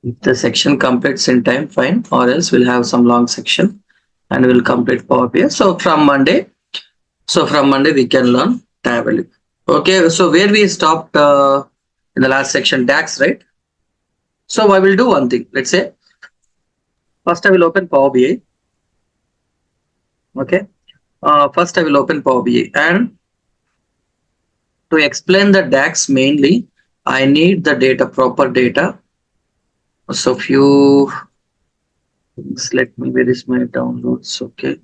If the section completes in time, fine, or else we'll have some long section and we'll complete Power BI. So from Monday we can learn table. Okay, so where we stopped in the last section, DAX, right? So I will do one thing. Let's say first I will open Power BI. Okay, first I will open Power BI, and to explain the DAX mainly, I need the data, proper data. So few things. Let me, where is my downloads? Okay,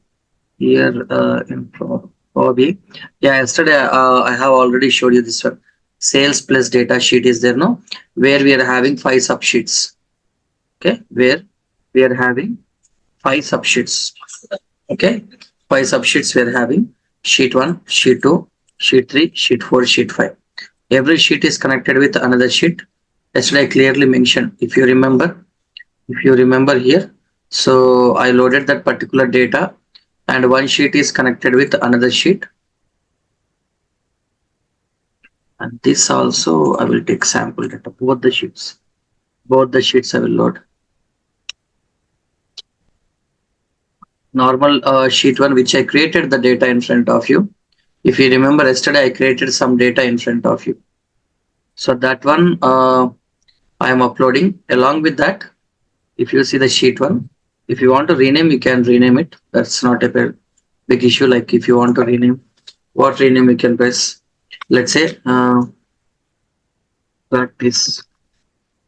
here in Power BI. Yeah, yesterday I have already showed you this one. Sales plus data sheet is there, no? Where we are having 5 subsheets. Okay, where we are having 5 subsheets. Okay, 5 subsheets we are having: sheet 1, sheet 2, sheet 3, sheet 4, sheet 5. Every sheet is connected with another sheet. Yesterday I clearly mentioned, if you remember here, so I loaded that particular data, and one sheet is connected with another sheet, and this also I will take sample data, both the sheets I will load. Normal sheet 1, which I created the data in front of you. If you remember, yesterday I created some data in front of you, so that one I am uploading. Along with that, if you see the sheet 1, if you want to rename, you can rename it. That's not a big issue. Like if you want to rename, what rename you can press. Let's say practice.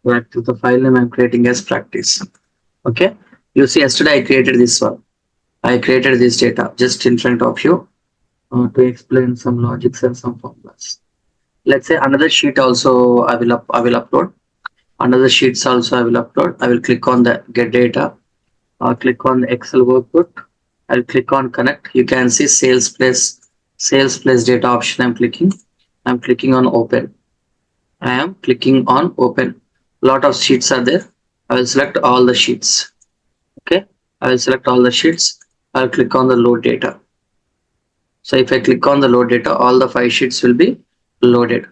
Practice, the file name I'm creating as practice. Okay, you see yesterday I created this one. I created this data just in front of you to explain some logics and some formulas. Let's say another sheet also I will upload. Another sheets also I will upload. I will click on the get data. I'll click on the Excel workbook. I'll click on connect. You can see sales plus data option. I'm clicking. I'm clicking on open. I am clicking on open. Lot of sheets are there. I will select all the sheets. Okay. I will select all the sheets. I'll click on the load data. So if I click on the load data, all the 5 sheets will be loaded.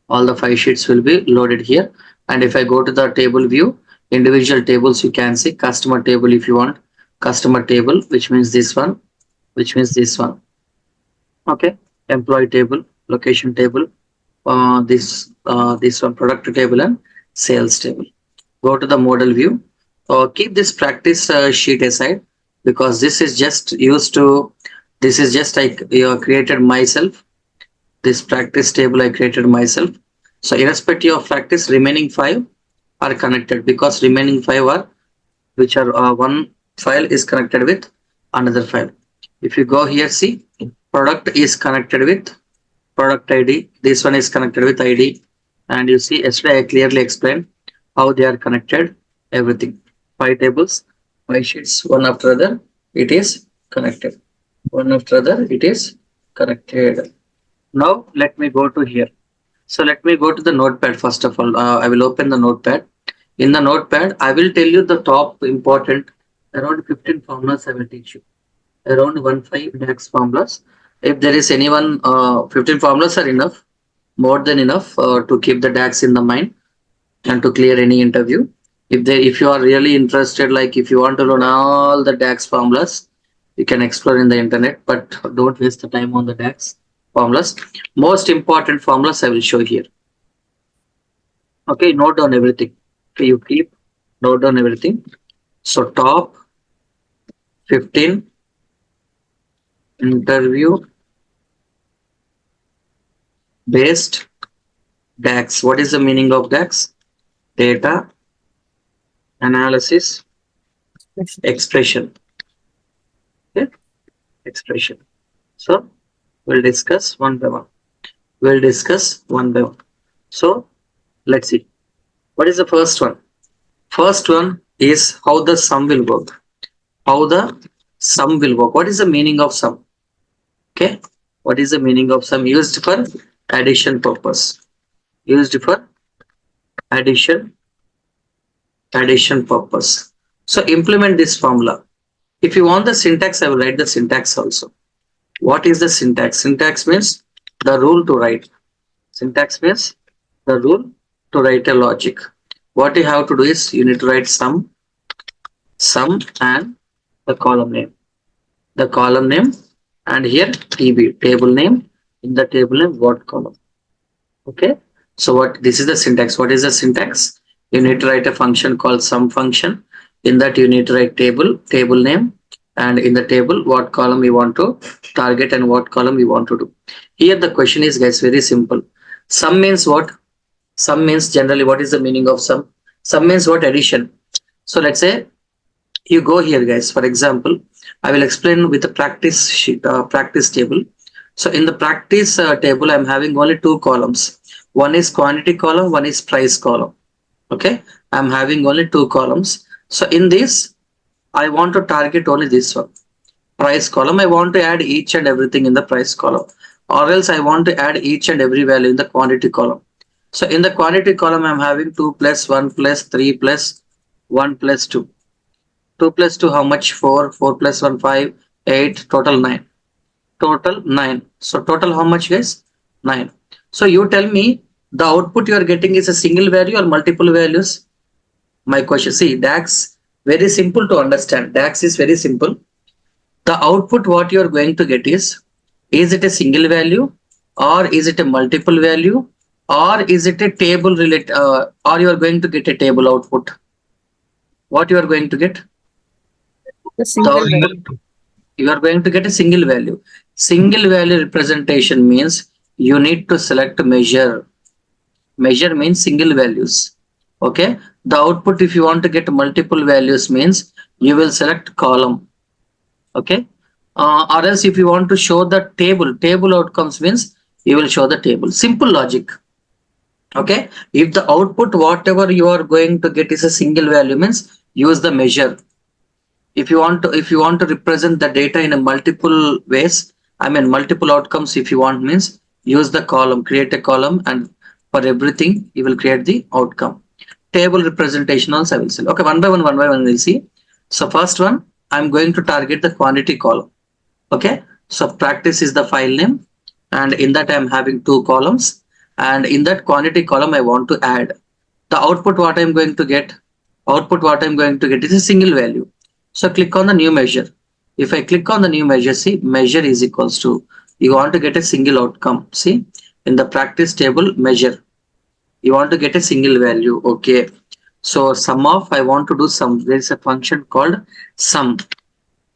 All the 5 sheets will be loaded here. And if I go to the table view, individual tables, you can see customer table. If you want customer table, which means this one, okay, employee table, location table, this one, product table, and sales table. Go to the model view. Keep this practice sheet aside, because this is just like you created myself. This practice table I created myself. So irrespective of practice, remaining 5 are connected, because remaining 5 are, which are one file is connected with another file. If you go here, see, product is connected with product ID. This one is connected with ID. And you see, yesterday I clearly explained how they are connected, everything. 5 tables, 5 sheets, one after other, it is connected. One after other, it is connected. Now let me go to here. So let me go to the notepad first of all. I will open the notepad. In the notepad, I will tell you the top important around 15 formulas I will teach you. Around 15 DAX formulas. If there is anyone, 15 formulas are enough, more than enough to keep the DAX in the mind and to clear any interview. If you are really interested, like if you want to learn all the DAX formulas, you can explore in the internet, but don't waste the time on the DAX formulas. Most important formulas I will show here. Okay, note down everything. Okay, you keep note down everything. So top 15 interview based DAX. What is the meaning of DAX? Data analysis expression. Okay, expression. So we'll discuss one by one. So let's see. What is the first one? First one is how the sum will work. How the sum will work. What is the meaning of sum? Okay. What is the meaning of sum? Used for addition purpose. Used for addition purpose. So implement this formula. If you want the syntax, I will write the syntax also. What is the syntax? Syntax means the rule to write. Syntax means the rule to write a logic. what you have to do is you need to write sum and the column name. The column name and here TB, table name. In the table name, what column? Okay. So what this is the syntax. What is the syntax? You need to write a function called sum function. In that you need to write table name, and in the table what column you want to target and what column you want to do. Here the question is guys very simple. Sum means what? Sum means generally what is the meaning of sum? Sum means what? Addition. So let's say you go here guys. For example, I will explain with the practice sheet, practice table. So in the practice table, I'm having only two columns. One is quantity column, one is price column. Okay, I'm having only two columns. So in this, I want to target only this one, price column. I want to add each and everything in the price column, or else I want to add each and every value in the quantity column. So in the quantity column, I'm having 2 plus 1 plus 3 plus 1 plus 2. 2 plus 2 how much? 4. 4 plus 1 5. 8. Total 9. Total 9. So total how much guys? 9. So you tell me the output you are getting is a single value or multiple values? My question, see DAX very simple to understand. DAX is very simple. The output what you are going to get is it a single value or is it a multiple value or is it a table related or you are going to get a table output? What you are going to get? The single value. You are going to get a single value. Single value representation means you need to select measure. Measure means single values. Okay. The output, if you want to get multiple values, means you will select column. Okay. Or else if you want to show the table outcomes means you will show the table. Simple logic. Okay. If the output, whatever you are going to get is a single value means use the measure. If you want to represent the data in a multiple ways, I mean multiple outcomes, if you want means use the column, create a column, and for everything you will create the outcome. Table representation also I will say. Okay, one by one we'll see. So first one, I'm going to target the quantity column. Okay, so practice is the file name, and in that I'm having two columns, and in that quantity column I want to add the output. What I'm going to get? Output what I'm going to get is a single value. So click on the new measure. If I click on the new measure, see measure is equals to, you want to get a single outcome. See in the practice table measure, you want to get a single value. Okay. So sum of, I want to do sum. There is a function called sum.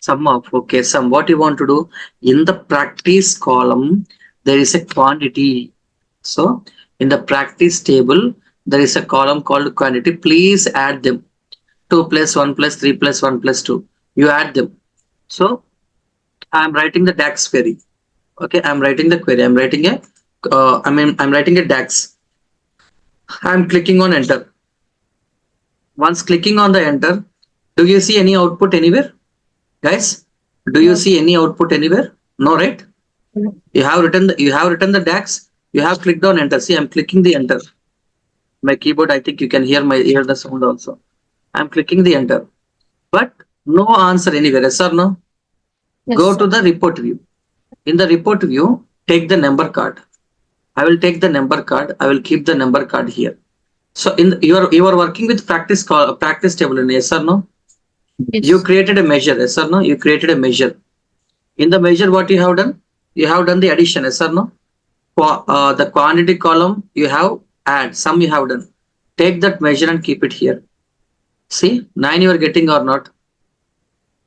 Sum of, okay, sum. What you want to do? In the practice column, there is a quantity. So in the practice table, there is a column called quantity. Please add them. 2 plus 1 plus 3 plus 1 plus 2. You add them. So I'm writing the DAX query. Okay, I'm writing the query. I'm writing a, I'm writing a DAX. I'm clicking on enter. Once clicking on the enter, do you see any output anywhere? Guys, do you No. see any output anywhere? No, right? No. You have written the DAX. You have clicked on enter. See, I'm clicking the enter. My keyboard, I think you can hear the sound also. I'm clicking the enter. But no answer anywhere. Yes or no? Yes, Go sir. to the report view. In the report view, take the number card. I will take the number card. I will keep the number card here. So you are working with practice table in yes or no? You Yes. created a measure, yes or no? You created a measure. In the measure, what you have done? You have done the addition, yes or no? The quantity column you have add, sum you have done. Take that measure and keep it here. See, 9 you are getting or not?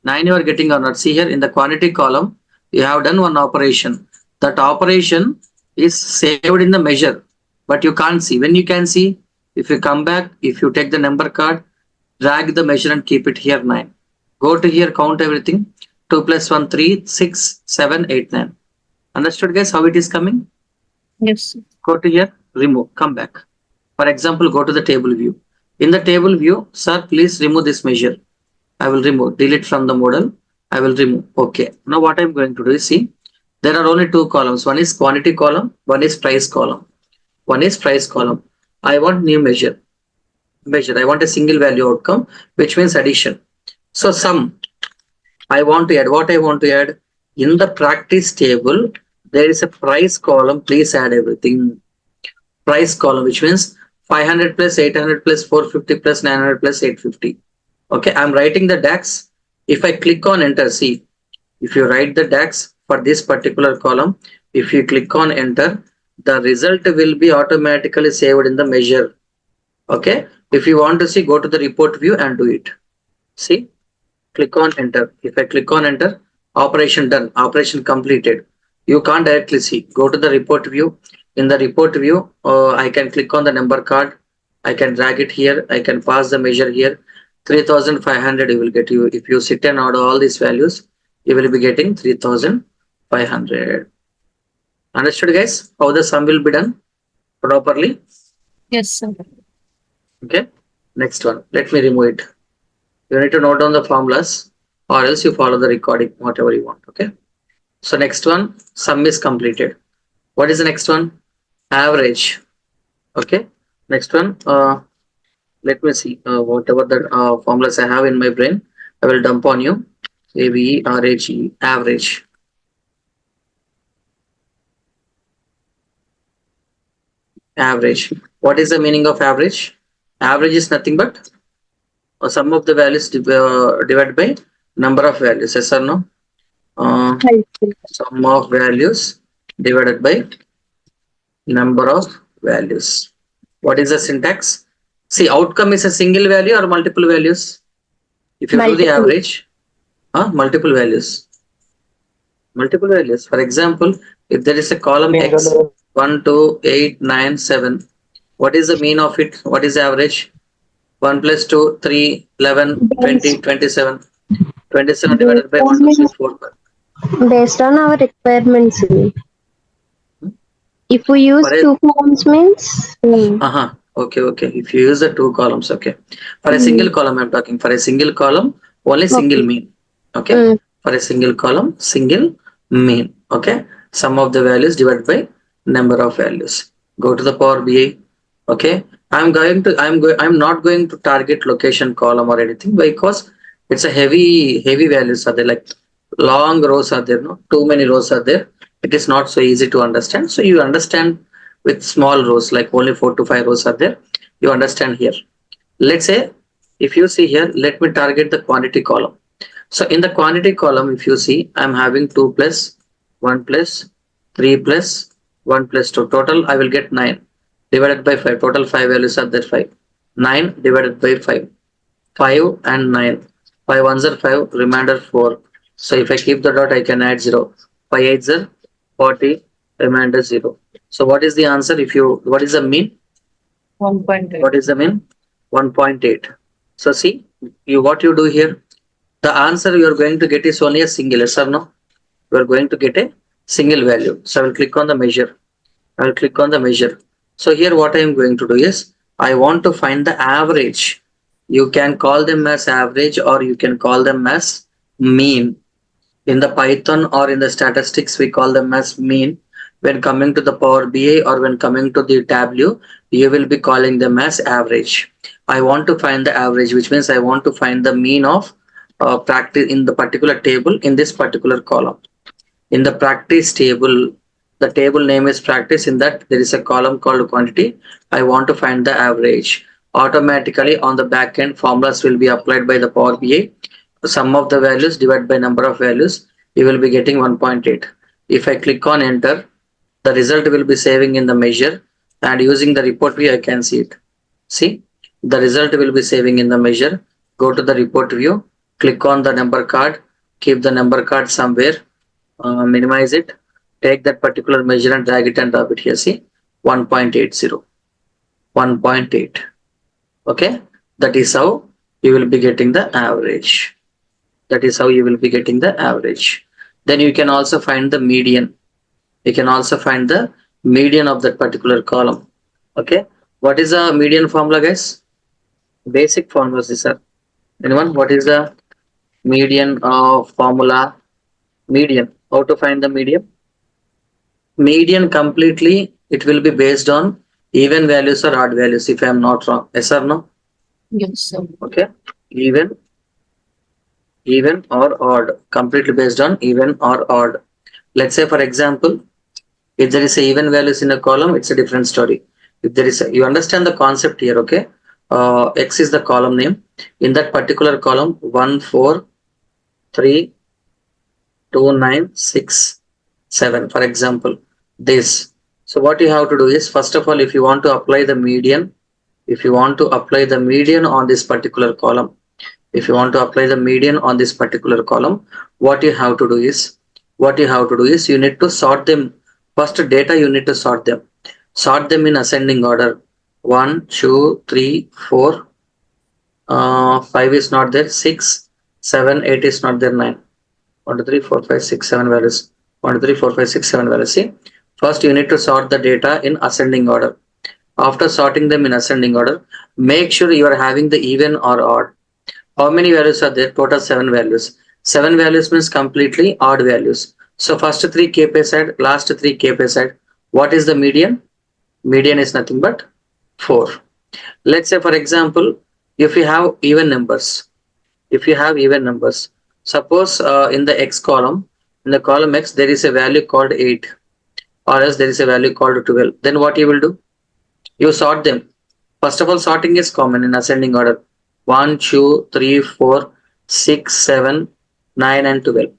9 you are getting or not? See here in the quantity column, you have done one operation. That operation is saved in the measure, but you can't see. When you can see, if you come back, if you take the number card, drag the measure and keep it here 9. Go to here, count everything. 2 plus 1, 3, 6, 7, 8, 9. Understood guys how it is coming? Yes, sir. Go to here, remove, come back. For example, go to the table view. In the table view, sir, please remove this measure. I will remove, delete from the model. I will remove. Okay. Now what I'm going to do is see, there are only two columns. One is quantity column, one is price column. One is price column. I want new measure. Measure. I want a single value outcome, which means addition. So sum. I want to add. What I want to add? In the practice table, there is a price column. Please add everything. Price column, which means 500 plus 800 plus 450 plus 900 plus 850. Okay, I'm writing the DAX. If I click on enter, see, if you write the DAX for this particular column, if you click on enter, the result will be automatically saved in the measure. Okay, if you want to see, go to the report view and do it. See, click on enter. If I click on enter, operation done, operation completed. You can't directly see. Go to the report view. In the report view, I can click on the number card. I can drag it here. I can pass the measure here. 3500 you will get. You if you sit and add all these values, you will be getting 3500. Understood, guys? How the sum will be done properly? Yes, sir. Okay. Next one. Let me remove it. You need to note down the formulas, or else you follow the recording, whatever you want. Okay. So next one, sum is completed. What is the next one? Average. Okay. Next one, let me see. Whatever the formulas I have in my brain, I will dump on you. AVERAGE, average. Average. What is the meaning of average? Average is nothing but sum of the values divided by number of values. Yes or no? I see. Sum of values divided by number of values. What is the syntax? See, outcome is a single value or multiple values. If you do the Multiple. average, multiple values. Multiple values. For example, if there is a column X 1, 2, 8, 9, 7, what is the mean of it? What is the average? 1 plus 2, 3, 11, 20, Based, 27. 27 based divided by 1, 2, on 3, 4. based on our requirements. If we use For a two columns means Okay, okay. If you use the two columns, okay. For a single column, I'm talking. For a single column, only single okay. mean. Okay. For a single column, single mean. Okay. Sum of the values divided by number of values. Go to the Power BI. Okay. I'm not going to target location column or anything because it's a heavy values are there, like long rows are there, no? Too many rows are there. It is not so easy to understand. So you understand with small rows, like only 4 to 5 rows are there. You understand here. Let's say if you see here, let me target the quantity column. So in the quantity column, if you see, I'm having 2 plus 1 plus 3 plus 1 plus 2. Total I will get 9 divided by 5. Total 5 values are there, 5. 9 divided by 5. 5 and 9. 5 ones are 5, remainder 4. So if I keep the dot, I can add 0. 5 eights are 40, remainder 0. So what is the answer? What is the mean? 1.8. What is the mean? 1.8. So see, what you do here, the answer you are going to get is only a single, yes or no? You are going to get a single value. So I will click on the measure. I will click on the measure. So here what I am going to do is, I want to find the average. You can call them as average or you can call them as mean. In the Python or in the statistics, we call them as mean. When coming to the Power BI or when coming to the Tableau, you will be calling them as average. I want to find the average, which means I want to find the mean of practice in the particular table in this particular column. In the practice table, the table name is practice. In that there is a column called quantity. I want to find the average. Automatically on the back end, formulas will be applied by the Power BI. Sum of the values divided by number of values, you will be getting 1.8. If I click on enter, the result will be saving in the measure, and using the report view I can see it. See, the result will be saving in the measure. Go to the report view, click on the number card, keep the number card somewhere, minimize it, take that particular measure and drag it and drop it here. See, 1.80, 1.8. Okay, that is how you will be getting the average. That is how you will be getting the average. Then you can also find the median. You can also find the median of that particular column. Okay, what is the median formula, guys? Basic formulas, these are. Anyone? What is the median of formula? Median. How to find the median? Median completely, it will be based on even values or odd values, if I am not wrong. Yes or no? Yes, sir. Okay. Even or odd. Completely based on even or odd. Let's say, for example, if there is a even values in a column, it's a different story. if there is you understand the concept here, okay? X is the column name. In that particular column, 1 4 3 2 9 6 7, for example, this. So what you have to do is, first of all, if you want to apply the median, if you want to apply the median on this particular column, if you want to apply the median on this particular column, what you have to do is, you need to sort them. First data, you need to sort them in ascending order. 1 2 3 4, 5 is not there, 6 7 8 is not there, 9 1 2 3 4 5 6 7 values, 1 2 3 4 5 6 7 values. See, first you need to sort the data in ascending order. After sorting them in ascending order, make sure you are having the even or odd. How many values are there? Total 7 values. 7 values means completely odd values. So first 3 keep aside, last 3 keep aside. What is the median? Median is nothing but 4. Let's say, for example, if you have even numbers, suppose in the x column, in the column x, there is a value called 8, or else there is a value called 12. Then what you will do? You sort them. First of all, sorting is common in ascending order. 1 2 3 4 6 7 9 and 12.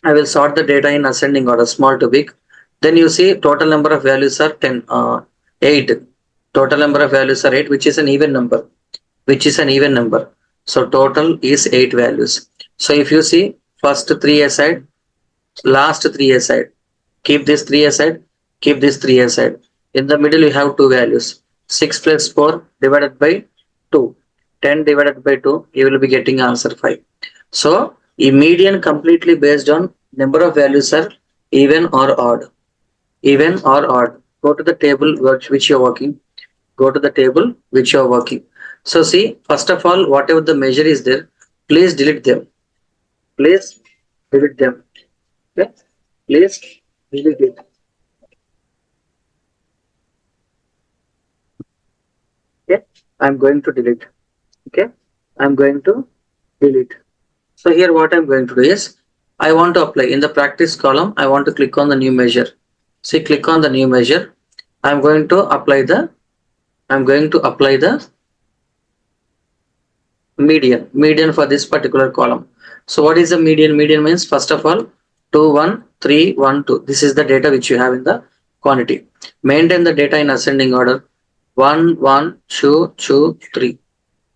I will sort the data in ascending order, small to big. Then you see total number of values are 8. Total number of values are 8, which is an even number. So total is 8 values. So if you see, first 3 aside, last 3 aside, keep this 3 aside, keep this 3 aside. In the middle you have 2 values. 6 plus 4 divided by 2. 10 divided by 2, you will be getting answer 5. So a median completely based on number of values are even or odd. Go to the table which you are working. So see, first of all, whatever the measure is there, please delete them. Okay? Please delete it. Okay, I'm going to delete. So here what I'm going to do is, I want to apply in the practice column. I want to click on the new measure. See, click on the new measure. I'm going to apply the median for this particular column. So what is the median? Median means, first of all, 2 1 3 1 2. This is the data which you have in the quantity. Maintain the data in ascending order. 1 1 2 2 3.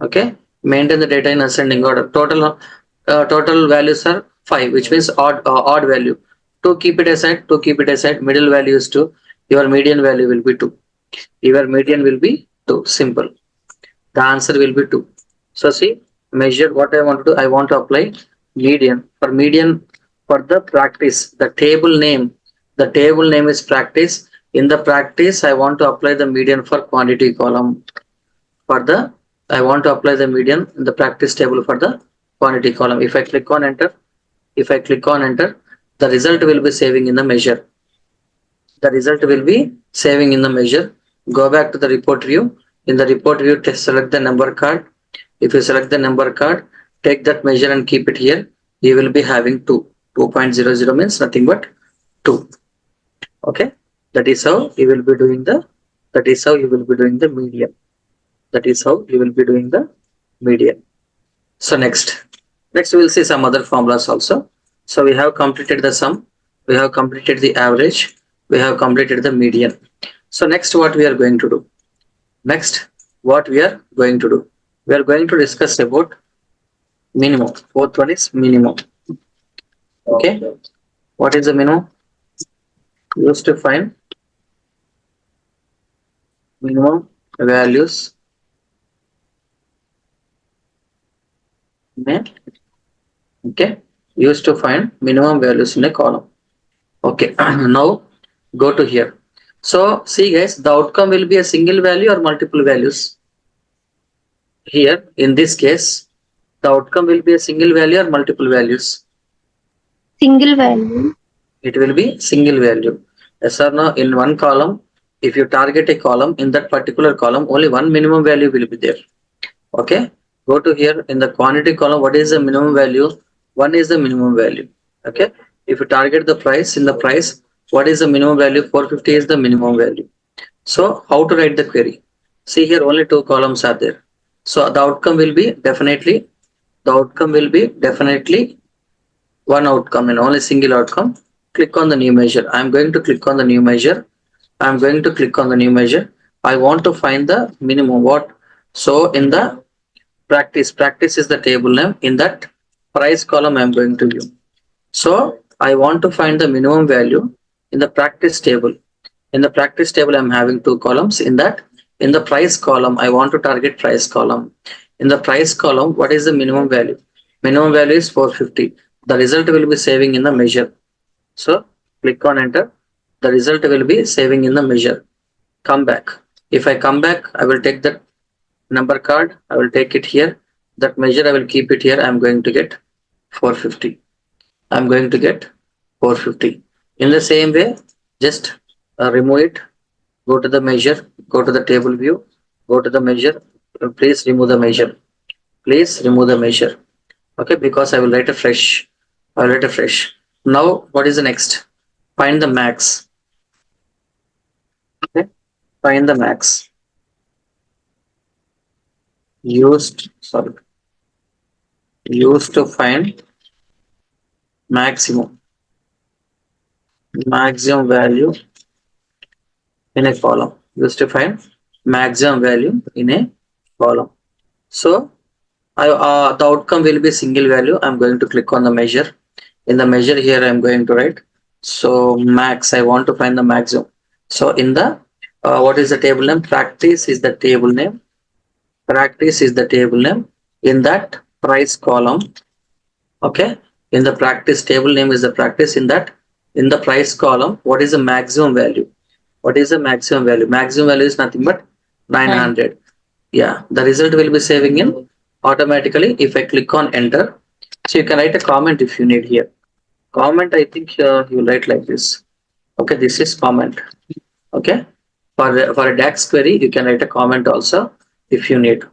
Okay, maintain the data in ascending order. Total values are 5, which means odd value. 2 keep it aside, middle value is 2, your median value will be 2. Simple. The answer will be 2. So see, measure what I want to do. I want to apply median. For the practice, the table name is practice. In the practice, I want to apply the median for quantity column. I want to apply the median in the practice table for the quantity column. If I click on enter, the result will be saving in the measure. Go back to the report view. In the report view, select the number card. If you select the number card, take that measure and keep it here. You will be having 2. 2.00 means nothing but 2. Okay, that is how you will be doing the median. So next we will see some other formulas also. So we have completed the sum, we have completed the average, we have completed the median. So next what we are going to do? We are going to discuss about minimum. Fourth one is minimum. Okay, what is the minimum? Used to find minimum values used to find minimum values in a column. Okay, now go to here. So see guys, the outcome will be a single value or multiple values. Here in this case, the outcome will be a single value or multiple values. Single value. It will be single value. Yes or no? In one column, if you target a column, in that particular column, only one minimum value will be there. Okay, go to here in the quantity column. What is the minimum value? 1 is the minimum value. Okay, if you target the price, in the price, what is the minimum value? 450 is the minimum value. So how to write the query? See here only two columns are there. So the outcome will be definitely one outcome and only single outcome. Click on the new measure. I'm going to click on the new measure. I'm going to click on the new measure. I want to find the minimum what. So in the practice is the table name. In that price column I'm going to view. So I want to find the minimum value in the practice table. In the practice table, I'm having two columns. In the price column, I want to target price column. In the price column, what is the minimum value? Minimum value is 450. The result will be saving in the measure. So click on enter. The result will be saving in the measure. Come back. If I come back, I will take that number card. I will take it here. That measure, I will keep it here. I'm going to get 450. I'm going to get 450. In the same way, just remove it. Go to the measure, go to the table view, go to the measure. Please remove the measure. Please remove the measure. Okay, because I will write a fresh. I will write a fresh. Now, what is the next? Find the max. Okay, find the max. Used to find maximum. Maximum value in a column. Used to find maximum value in a column. So the outcome will be single value. I'm going to click on the measure. In the measure here, I'm going to write. So max, I want to find the maximum. So in the, what is the table name? Practice is the table name. Practice is the table name. In that price column, okay. In the practice table name is the practice. In the price column, what is the maximum value? What is the maximum value? Maximum value is nothing but 900. Yeah, the result will be saving in automatically if I click on enter. So you can write a comment if you need here. Comment, I think you write like this. Okay, this is comment. Okay, for a DAX query, you can write a comment also if you need.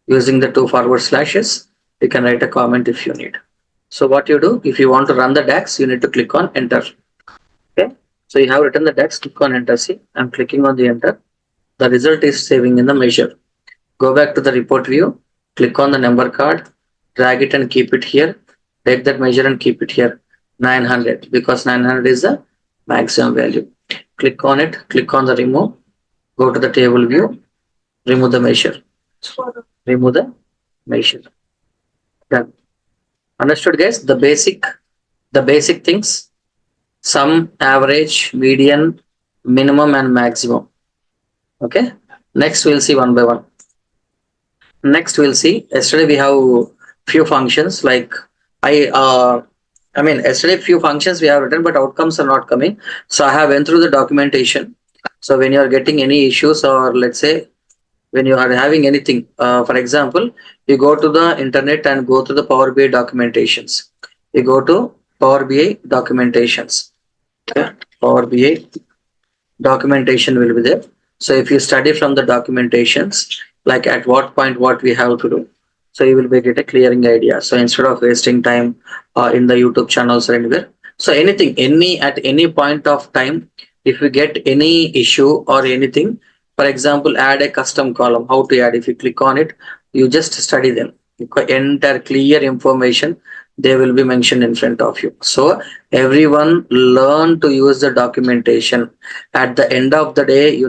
Using the two forward slashes, you can write a comment if you need. So what you do, if you want to run the DAX, you need to click on enter. Okay, so you have written the DAX, click on enter. See, I'm clicking on the enter. The result is saving in the measure. Go back to the report view, click on the number card, drag it and keep it here. Take that measure and keep it here. 900, because 900 is the maximum value. Click on it, click on the remove, go to the table view, remove the measure. Remove the measure. Done. Understood, guys? The basic things: sum, average, median, minimum, and maximum. Okay. Next, we'll see one by one. Next, we'll see. Yesterday we have few functions like I mean yesterday few functions we have written, but outcomes are not coming. So I have went through the documentation. So when you are getting any issues, or let's say when you are having anything, for example, you go to the internet and go to the Power BI documentations. You go to Power BI documentations. Okay. Power BI documentation will be there. So if you study from the documentations, like at what point what we have to do, so you will be get a clearing idea. So instead of wasting time in the YouTube channels or anywhere, so anything, at any point of time, if you get any issue or anything, for example, add a custom column, how to add, if you click on it, you just study them. Enter clear information, they will be mentioned in front of you. So everyone learn to use the documentation. At the end of the day,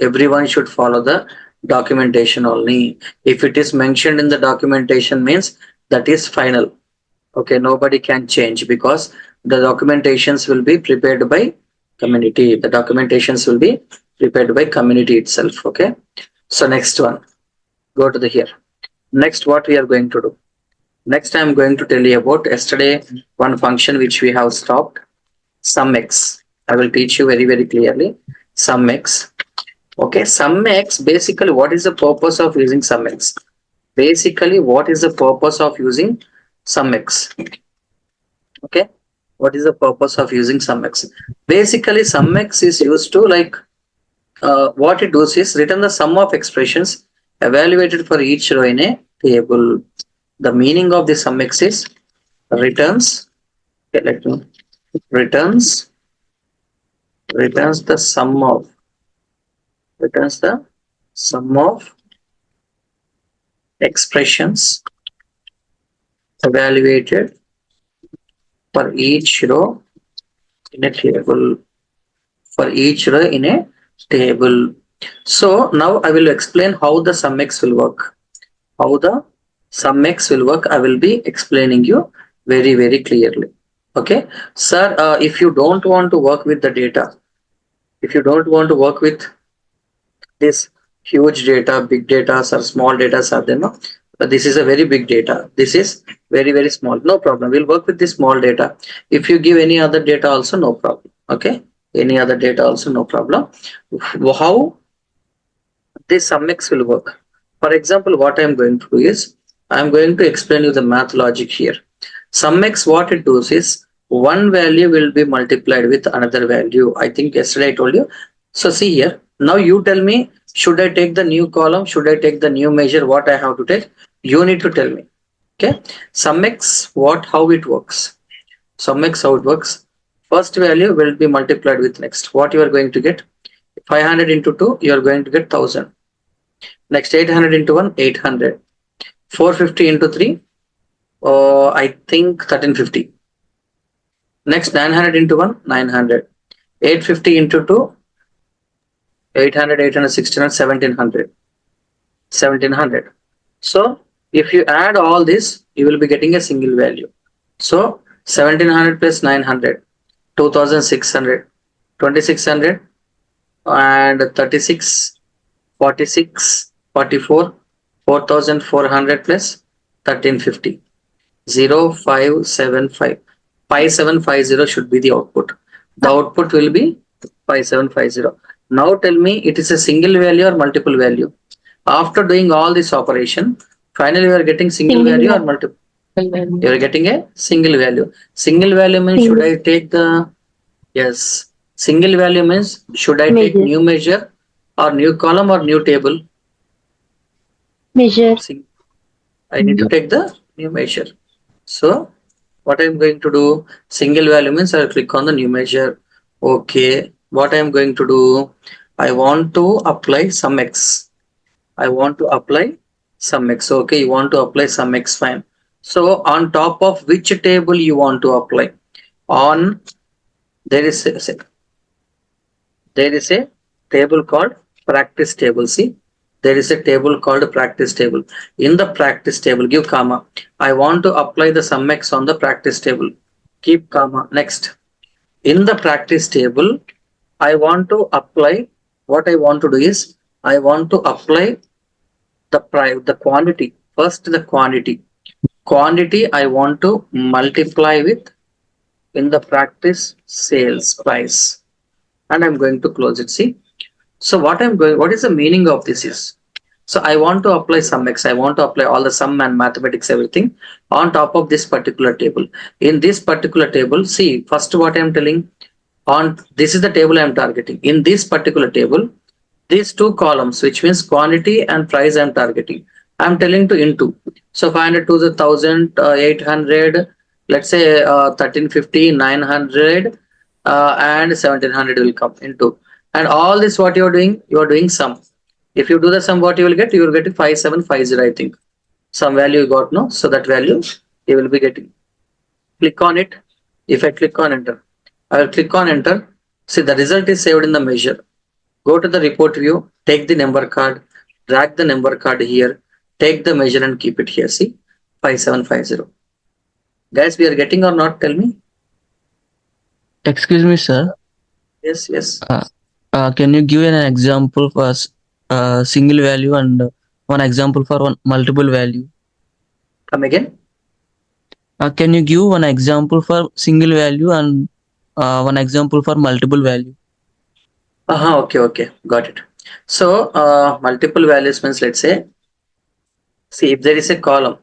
everyone should follow the documentation only. If it is mentioned in the documentation, means that is final. Okay, nobody can change, because the documentations will be prepared by community. The documentations will be prepared by community itself. Okay, so next one, go to the here. Next, what we are going to do. Next, I am going to tell you about yesterday one function which we have stopped. Sum x. I will teach you very clearly. Sum x. Okay, sum x, basically what is the purpose of using sum x? Basically, what is the purpose of using sum x? Okay, what is the purpose of using sum x? Basically, sum x is used to, like, what it does is return the sum of expressions evaluated for each row in a table. The meaning of the sum x is returns, okay, returns the sum of returns the sum of expressions evaluated for each row in a table. For each row in a table. So now I will explain how the sum x will work. How the sum x will work, I will be explaining you very clearly. Okay, sir, if you don't want to work with the data, if you don't want to work with this huge data, big data or small data are there, no? But this is a very big data. This is very small. No problem. We'll work with this small data. If you give any other data also, no problem. Okay. Any other data also, no problem. How this sum x will work? For example, what I am going to do is I am going to explain you the math logic here. Sum x, what it does is one value will be multiplied with another value. I think yesterday I told you. So see here. Now you tell me, should I take the new column? Should I take the new measure? What I have to take? You need to tell me. Okay. Sum x, how it works? Sum x, how it works? First value will be multiplied with next. What you are going to get? 500 into 2, you are going to get 1000. Next 800 into 1, 800. 450 into 3, I think 1350. Next 900 into 1, 900. 850 into 2, 800, 800, 1600, 1700. 1700. So if you add all this, you will be getting a single value. So 1700 plus 900, 2600, 2600 and 36, 46, 44, 4400 plus 1350. 0575. 5750 should be the output. The output will be 5750. Now tell me, it is a single value or multiple value? After doing all this operation, finally you are getting single value or multiple? You are getting a single value. Single value means should I take the, yes, single value means should I take new measure or new column or new table? Measure. I need to take the new measure. So what I'm going to do, single value means I'll click on the new measure. Okay, what I'm going to do, I want to apply sum x. I want to apply sum x. Okay, you want to apply sum x, fine. So on top of which table you want to apply? On, there is a table called practice table. See, there is a table called practice table. In the practice table, give comma. I want to apply the sum x on the practice table. Keep comma. Next, in the practice table, I want to apply, what I want to do is I want to apply the quantity. First, the quantity. Quantity I want to multiply with in the practice sales price. And I'm going to close it. See, so what is the meaning of this is, so I want to apply sum x, I want to apply all the sum and mathematics, everything on top of this particular table. In this particular table, see, first what I am telling, on this is the table I am targeting. In this particular table, these two columns, which means quantity and price, I am targeting. I am telling to into. So 500 to the 1000, 800, let's say 1350, 900, and 1700 will come into. And all this, what you are doing sum. If you do the sum, what you will get? You will get 5750, I think. Some value you got, no? So that value you will be getting. Click on it. If I click on enter, I will click on enter. See, the result is saved in the measure. Go to the report view, take the number card, drag the number card here, take the measure and keep it here. See, 5750. Guys, we are getting or not? Tell me. Excuse me, sir. Yes. Can you give an example for single value and one example for one multiple value? Come again. Can you give one example for single value and one example for multiple value? Okay, got it. So multiple values means, let's say, see, if there is a column,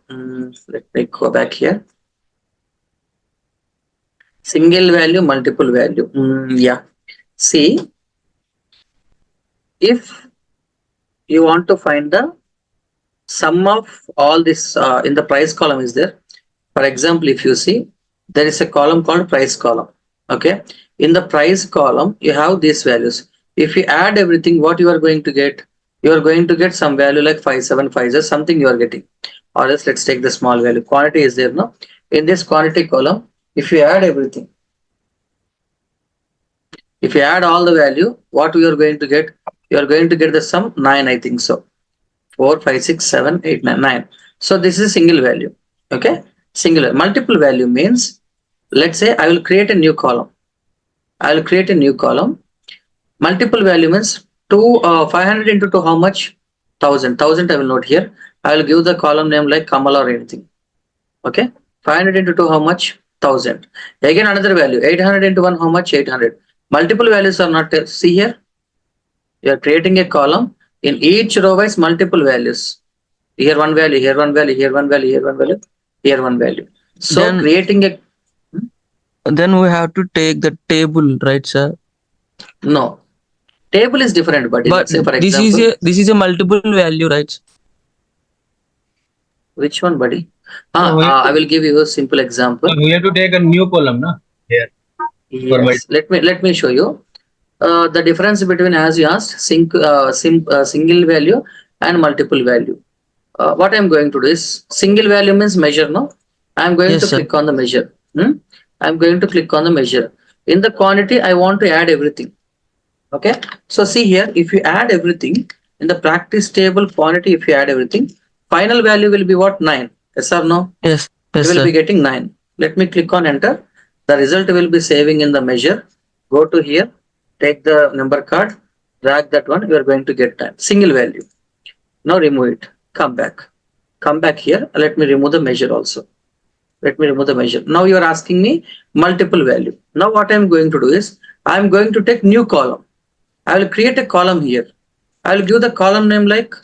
let me go back here. Single value, multiple value. Yeah. See, if you want to find the sum of all this in the price column is there. For example, if you see, there is a column called price column. Okay. In the price column, you have these values. If you add everything, what you are going to get? You are going to get some value like 5750, something you are getting. Or else let's take the small value. Quantity is there, no? In this quantity column, if you add everything, if you add all the value, what we are going to get? You are going to get the sum 9, I think so. 4, 5, 6, 7, 8, 9, 9. So this is a single value. Okay, singular. Multiple value means, let's say I will create a new column. I will create a new column. Multiple value means 500 into 2, how much? 1000 I will note here. I will give the column name like Kamal or anything. Okay, 500 into 2, how much? 1000. Again another value, 800 into 1, how much? 800. Multiple values are not there. See here, you are creating a column. In each row wise multiple values. Here one value, here one value, here one value, here one value, here one value. So Then- creating a Then we have to take the table, right, sir? no table is different, but But let's say for this example, is a multiple value, right? which one, buddy? No, I will give you a simple example. we have to take a new column, na? Here. Yes, let me show you. The difference between, as you asked, single value and multiple value. What I'm going to do is, single value means measure, no? I'm going Yes, to sir. click on the measure. I'm going to click on the measure. In the quantity, I want to add everything. Okay, so see here, if you add everything in the practice table quantity, if you add everything, final value will be what? 9. Yes or no? Yes, You yes, will sir. be getting 9. Let me click on enter. The result will be saving in the measure. Go to here, take the number card, drag that one, you are going to get 9. Single value. Now remove it. Come back. Come back here. Let me remove the measure also. Let me remove the measure. Now you are asking me multiple value. Now what I am going to do is, I am going to take new column. I will create a column here. I will give the column name like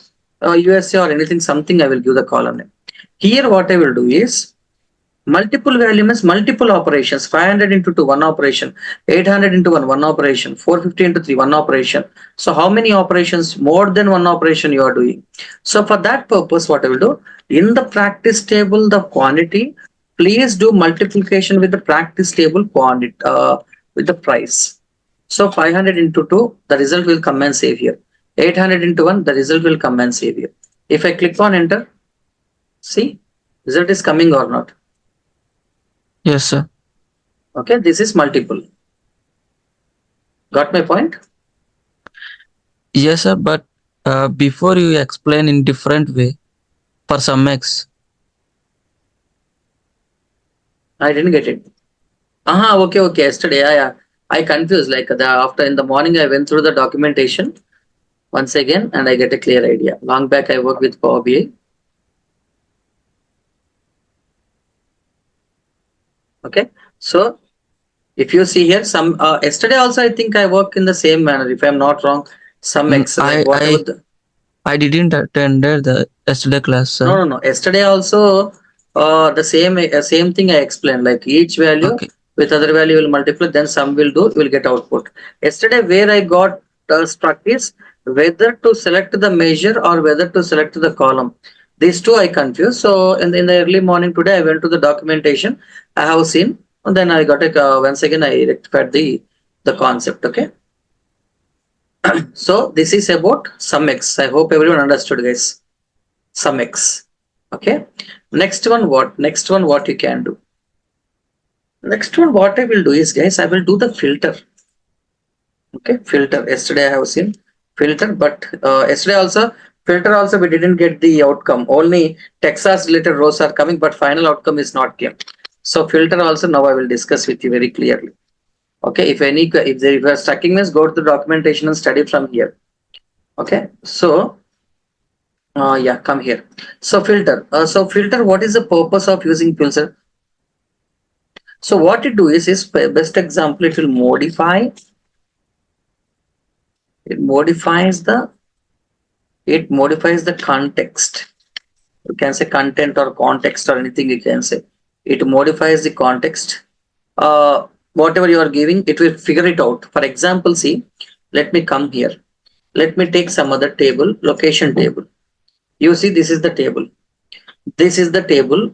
USA or anything, something I will give the column name. Here what I will do is, multiple value means multiple operations. 500 into 2, one operation. 800 into 1, one operation. 450 into 3, one operation. So how many operations? More than one operation you are doing. So for that purpose, what I will do, in the practice table, the quantity, please do multiplication with the practice table quantity, with the price. So 500 into 2, the result will come and save here. 800 into 1, the result will come and save here. If I click on enter, see, result is coming or not? Yes, sir. Okay, this is multiple. Got my point? Yes, sir. But before you explain in different way for some X. I didn't get it. Okay. Yesterday, yeah. I confused. Like after in the morning, I went through the documentation once again, and I get a clear idea. Long back, I worked with Power BI. Okay, so if you see here, some yesterday also, I think I work in the same manner. If I'm not wrong, some X like whatever. I didn't attend the yesterday class, sir. No. Yesterday also, the same thing I explained. Like each value Okay. with other value will multiply, then sum will do, will get output. Yesterday, where I got struck is whether to select the measure or whether to select the column. These two I confused. So in the early morning today, I went to the documentation. I have seen, and then I got it. Once again, I rectified the concept. Okay. So this is about sum X. I hope everyone understood, guys. Sum X. Okay. Next one, what you can do? Next one, what I will do is, guys, I will do the filter. Okay, filter. Yesterday I have seen filter, but yesterday also filter also we didn't get the outcome. Only Texas related rows are coming, but final outcome is not came. So filter also now I will discuss with you very clearly. Okay, if you are stuck in this, go to the documentation and study from here. Okay, so yeah, come here. So filter. What is the purpose of using filter? So what it do is best example. It will modify. It modifies the context. You can say content or context or anything you can say. It modifies the context. Whatever you are giving, it will figure it out. For example, see, let me come here. Let me take some other table, location table. You see, this is the table. This is the table.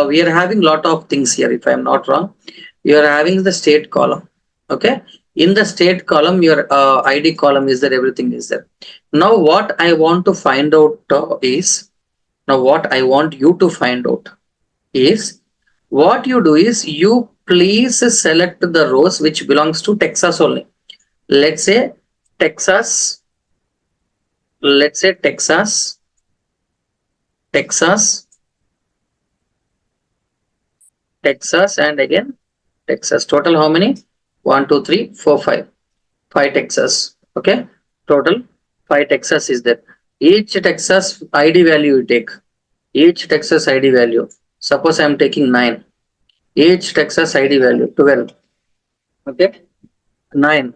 We are having lot of things here. If I am not wrong, you are having the state column. Okay. In the state column, your ID column is there, everything is there. Now what I want to find out is, now what I want you to find out is, what you do is you please select the rows which belongs to Texas only. Let's say Texas, let's say Texas, Texas, Texas, and again Texas. Total how many? 1, 2, 3, 4, 5. 5 Texas. Okay. Total 5 Texas is there. Each Texas ID value you take. Each Texas ID value. Suppose I am taking 9. Each Texas ID value 12. Okay. 9,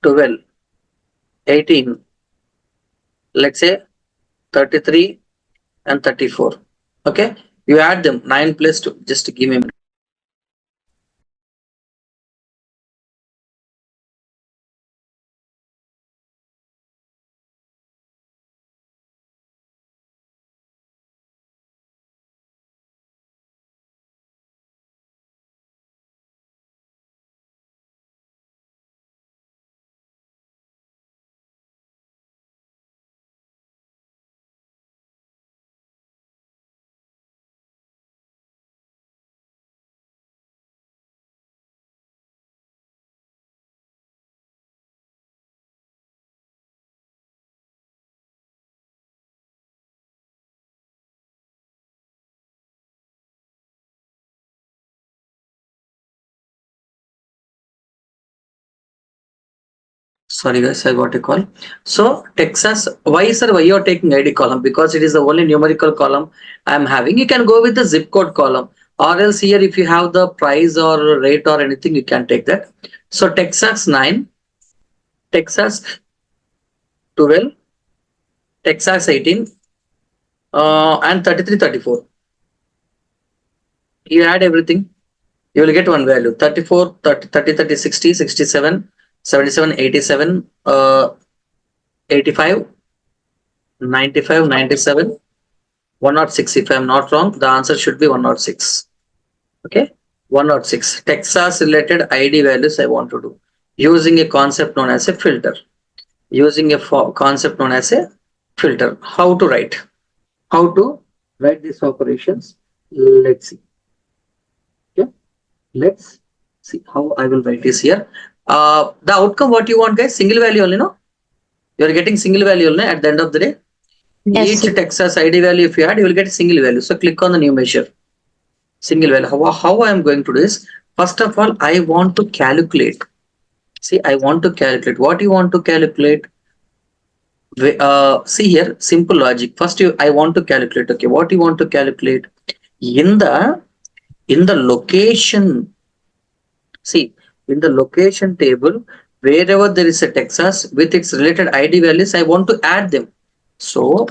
12, 18. Let's say 33 and 34. Okay. You add them 9 plus 2. Just give me a minute. Sorry guys, I got a call. So Texas, why sir, why you are taking ID column? Because it is the only numerical column I am having. You can go with the zip code column, or else here if you have the price or rate or anything, you can take that. So Texas 9, Texas 12, Texas 18, and 33, 34. You add everything, you will get one value: 34, 30, 30, 30, 60, 67, 77, 87, 85, 95, 97, 106. If I am not wrong, the answer should be 106. Okay, 106. Texas related ID values I want to do using a concept known as a filter. Using a concept known as a filter. How to write? How to write these operations? Let's see. Okay, let's see how I will write this here. The outcome what you want, guys? Single value only, no? You are getting single value only at the end of the day. Yes, Each sir. Texas ID value if you add, you will get a single value. So click on the new measure. Single value. How I am going to do is, first of all, I want to calculate. See, I want to calculate. What you want to calculate? See here, simple logic. First, I want to calculate. Okay, what you want to calculate in the location. See, in the location table, wherever there is a Texas with its related ID values, I want to add them. So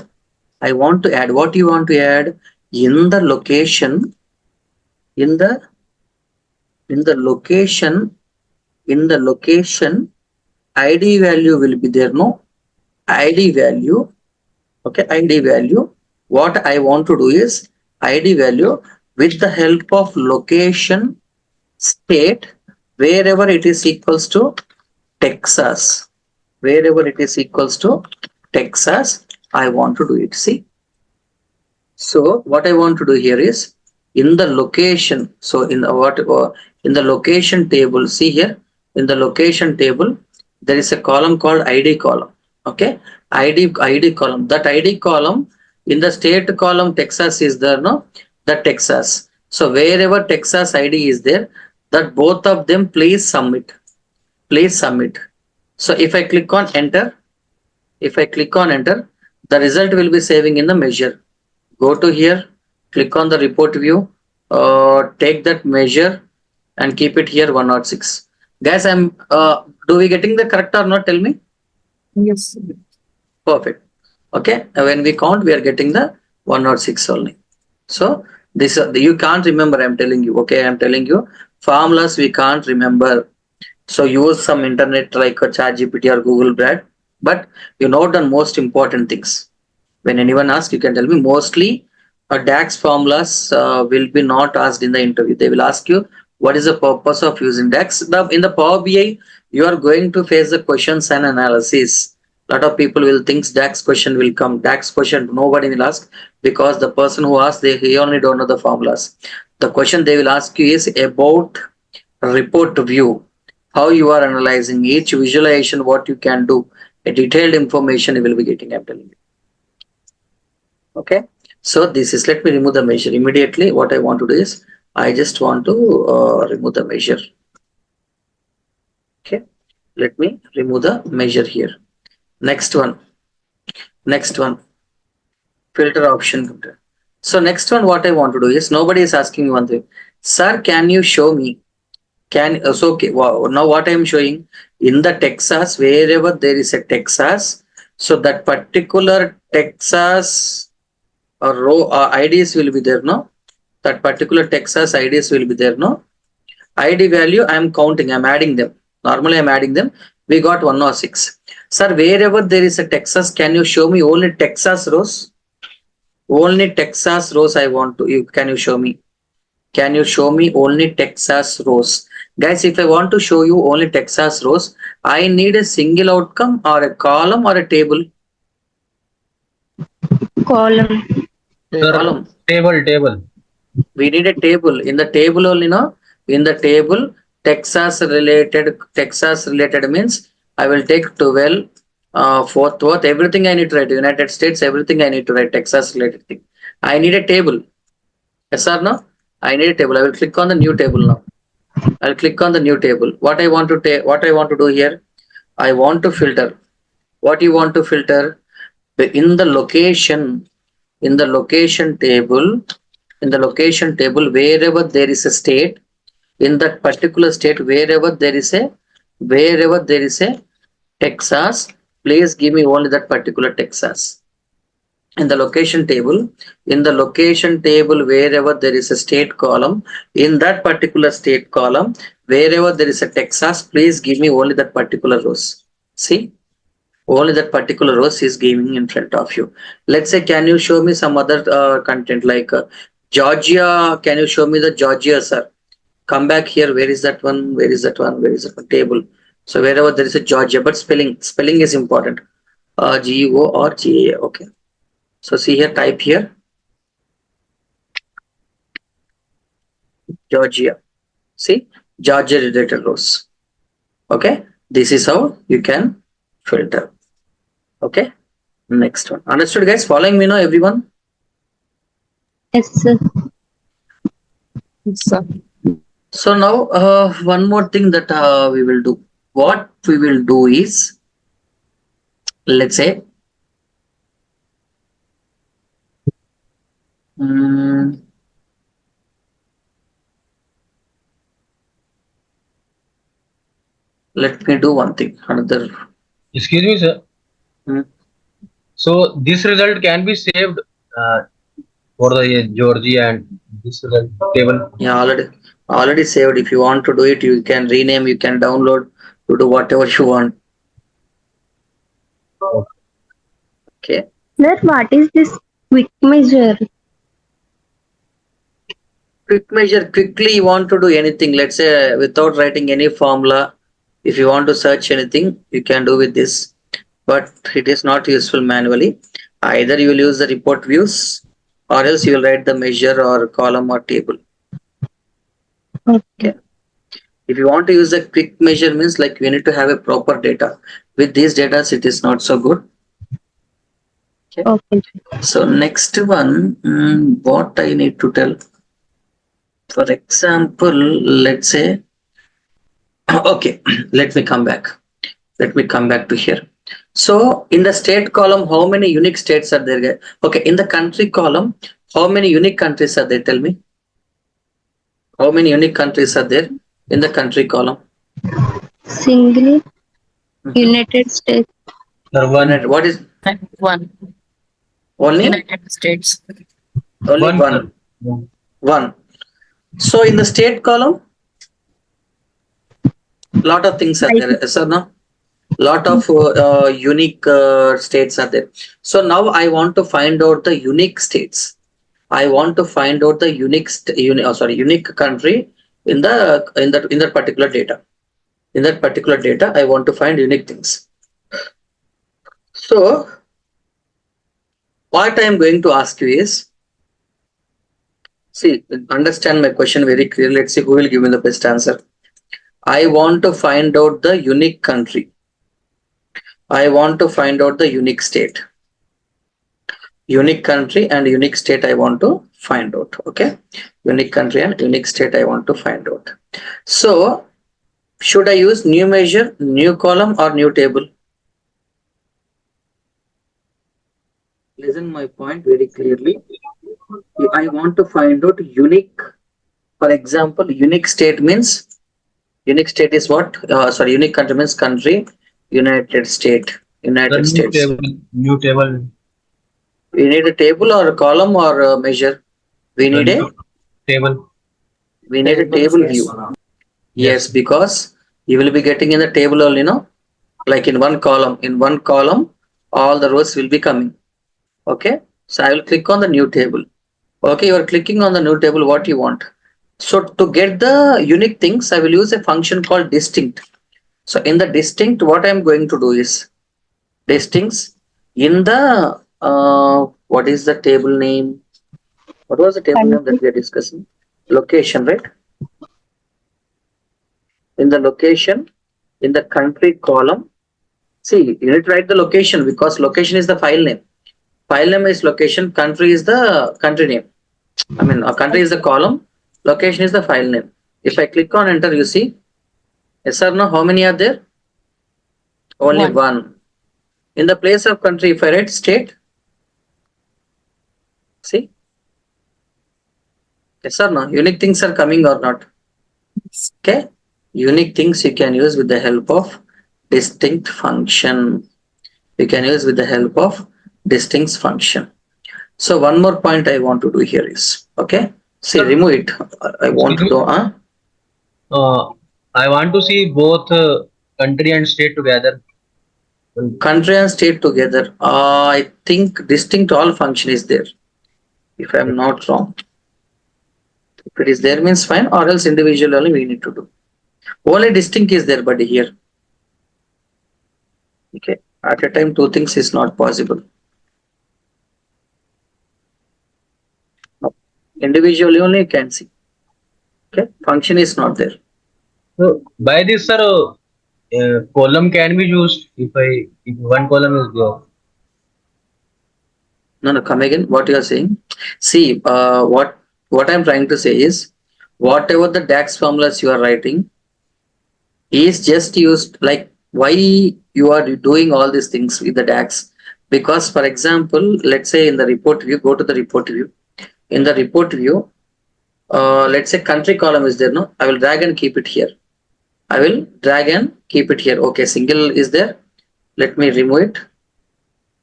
I want to add. What you want to add in the location? In the location, ID value will be there. No, ID value. Okay, ID value. What I want to do is ID value with the help of location, state, wherever it is equals to Texas. Wherever it is equals to Texas, I want to do it. See. So what I want to do here is in the location. So in the in the location table, see here in the location table, there is a column called ID column. Okay, ID column. That ID column in the state column Texas is there, no? The Texas. So wherever Texas ID is there, that both of them please submit. Please submit. So if I click on enter, the result will be saving in the measure. Go to here, click on the report view, take that measure and keep it here 106. Guys, do we getting the correct or not? Tell me. Yes, sir. Perfect. Okay, when we count, we are getting the 106 only. So this you can't remember. I'm telling you. Okay, I'm telling you formulas we can't remember. So use some internet like a ChatGPT or Google Brad, but you note the most important things. When anyone asks, you can tell me. Mostly DAX formulas will be not asked in the interview. They will ask you what is the purpose of using DAX. In the Power BI, you are going to face the questions and analysis. Lot of people will think DAX question will come. DAX question nobody will ask, because the person who asks, he only don't know the formulas. The question they will ask you is about report view, how you are analyzing each visualization, what you can do, a detailed information you will be getting, I'm telling you. Okay, so this is, let me remove the measure immediately. What I want to do is, I just want to remove the measure. Okay, let me remove the measure here. Next one, filter option. So next one, what I want to do is, nobody is asking me one thing, sir, can you show me, so okay, wow, now what I am showing, in the Texas, wherever there is a Texas, so that particular Texas row IDs will be there, no? That particular Texas IDs will be there, no? ID value I am counting, I am adding them. Normally I am adding them. We got 106. Sir, wherever there is a Texas, can you show me only Texas rows? Only Texas rows I want to. Can you show me? Can you show me only Texas rows? Guys, if I want to show you only Texas rows, I need a single outcome or a column or a table. Column. Sir, Column. table. We need a table. In the table only, no? In the table, Texas related means I will take 12, fourth, everything I need to write. United States, everything I need to write. Texas related thing. I need a table. Yes or no? I need a table. I will click on the new table now. I'll click on the new table. What I want to do here, I want to filter. What you want to filter? In the location table, wherever there is a state, in that particular state, wherever there is a Texas, please give me only that particular Texas. In the location table, wherever there is a state column, in that particular state column, wherever there is a Texas, please give me only that particular rows. See, only that particular rows is giving in front of you. Let's say, can you show me some other content like Georgia? Can you show me the Georgia, sir? Come back here. Where is that one? Table. So wherever there is a Georgia, but spelling is important. GO or GA. Okay. So see here, type here Georgia. See, Georgia related rows. Okay, this is how you can filter. Okay, next one. Understood, guys? Following me now, everyone? Yes, sir. Yes, sir. So now one more thing that we will do. What we will do is, let's say, let me do one thing. Another. Excuse me, sir. Hmm. So this result can be saved for the Georgia and this result table. Yeah, already saved. If you want to do it, you can rename, you can download, you do whatever you want. Okay. Sir, what is this quick measure? Quick measure, quickly you want to do anything, let's say without writing any formula, if you want to search anything, you can do with this, but it is not useful manually. Either you will use the report views, or else you will write the measure or column or table. Okay. If you want to use a quick measure, means like you need to have a proper data. With these data, it is not so good. Okay. So next one, what I need to tell. For example, let's say, okay, let me come back to here. So in the state column, how many unique states are there? Okay, in the country column, how many unique countries are there? Tell me. How many unique countries are there in the country column? Single United States. Sir, one. What is One. only? United States. Only One, one. sir. One. So in the state column, lot of things are there. Yes or no? Lot of unique states are there. So now I want to find out the unique states. I want to find out the unique country in the particular data. In that particular data, I want to find unique things. So what I am going to ask you is, see, understand my question very clearly. Let's see who will give me the best answer. I want to find out the unique country. I want to find out the unique state. Unique country and unique state I want to find out. Okay. Unique country and unique state I want to find out. So should I use new measure, new column, or new table? Listen my point very clearly. I want to find out unique. For example, unique state means, unique state is what? Sorry, unique country means country, United States, The United new States. table, new table, We need a table or a column or a measure. We the need a new table. we need a table view. Yes, because you will be getting in the table only, like in one column. In one column, all the rows will be coming. Okay. So I will click on the new table. Okay, you are clicking on the new table. What you want? So to get the unique things, I will use a function called distinct. So in the distinct, what I am going to do is distincts in the what is the table name? What was the table name that we are discussing? Location, right? In the location, in the country column. See, you need to write the location because location is the file name. File name is location, country is the country name. I mean, a country is the column, location is the file name. If I click on enter, you see, yes or no, how many are there? Only one. In the place of country, if I write state, see, yes or no, unique things are coming or not? Okay, unique things you can use with the help of distinct function. You can use with the help of distinct function. So one more point I want to do here is, okay, see, remove it. I want to do, I want to see both country and state together. country and state together. I think distinct all function is there, if I am not wrong. If it is there means fine, or else individual only we need to do. Only distinct is there, but here, okay, at a time two things is not possible. No. Individually only you can see. Okay, function is not there. So by this, sir, column can be used if one column is there. No, come again. What you are saying? See, what I'm trying to say is, whatever the DAX formulas you are writing is just used, like why you are doing all these things with the DAX. Because for example, let's say in the report view, go to the report view. In the report view, let's say country column is there. No, I will drag and keep it here. I will drag and keep it here. Okay, single is there. Let me remove it.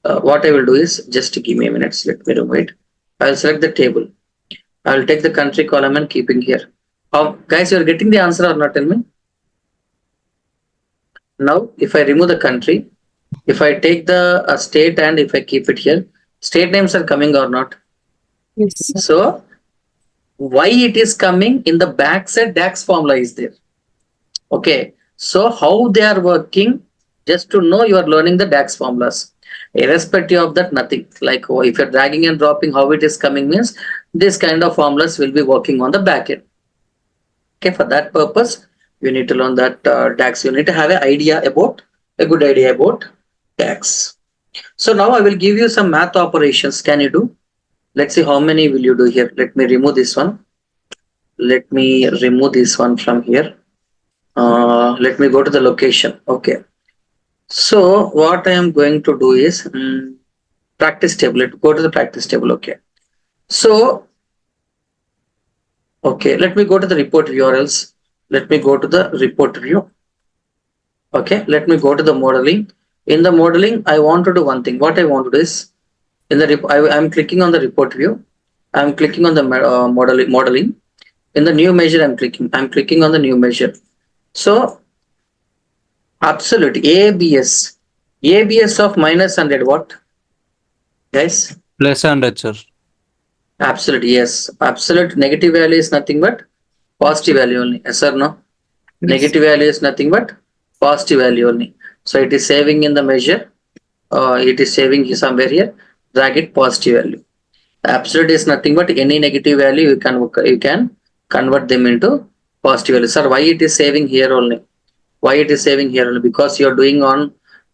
What I will do is, just give me a minute. Let me remove it. I will select the table. I will take the country column and keeping here. Guys, you are getting the answer or not? Tell me. Now, if I remove the country, if I take the state and if I keep it here, state names are coming or not? Yes, sir. So, why it is coming in the backside DAX formula is there. Okay. So, how they are working, just to know you are learning the DAX formulas. Irrespective of that, nothing. Like if you're dragging and dropping, how it is coming means this kind of formulas will be working on the back end. Okay, for that purpose, you need to learn that DAX. You need to have a good idea about DAX. So now I will give you some math operations. Can you do? Let's see how many will you do here. Let me remove this one. Let me remove this one from here. Let me go to the location. Okay. So what I am going to do is practice table. Let's go to the practice table. Okay. So, okay, let me go to the report view, or else let me go to the report view. Okay, let me go to the modeling. In the modeling, I want to do one thing. What I want to do is, in the I'm clicking on the report view. I'm clicking on the modeling. In the new measure, I'm clicking on the new measure. So, absolute ABS of minus 100, what? Guys? Plus 100, sir. Absolute, yes. Absolute negative value is nothing but positive value only. Yes or no? Yes. Negative value is nothing but positive value only. So it is saving in the measure. It is saving somewhere here. Drag it positive value. Absolute is nothing but any negative value you can convert them into positive value. Sir, why it is saving here only? Why it is saving here only? Because you are doing on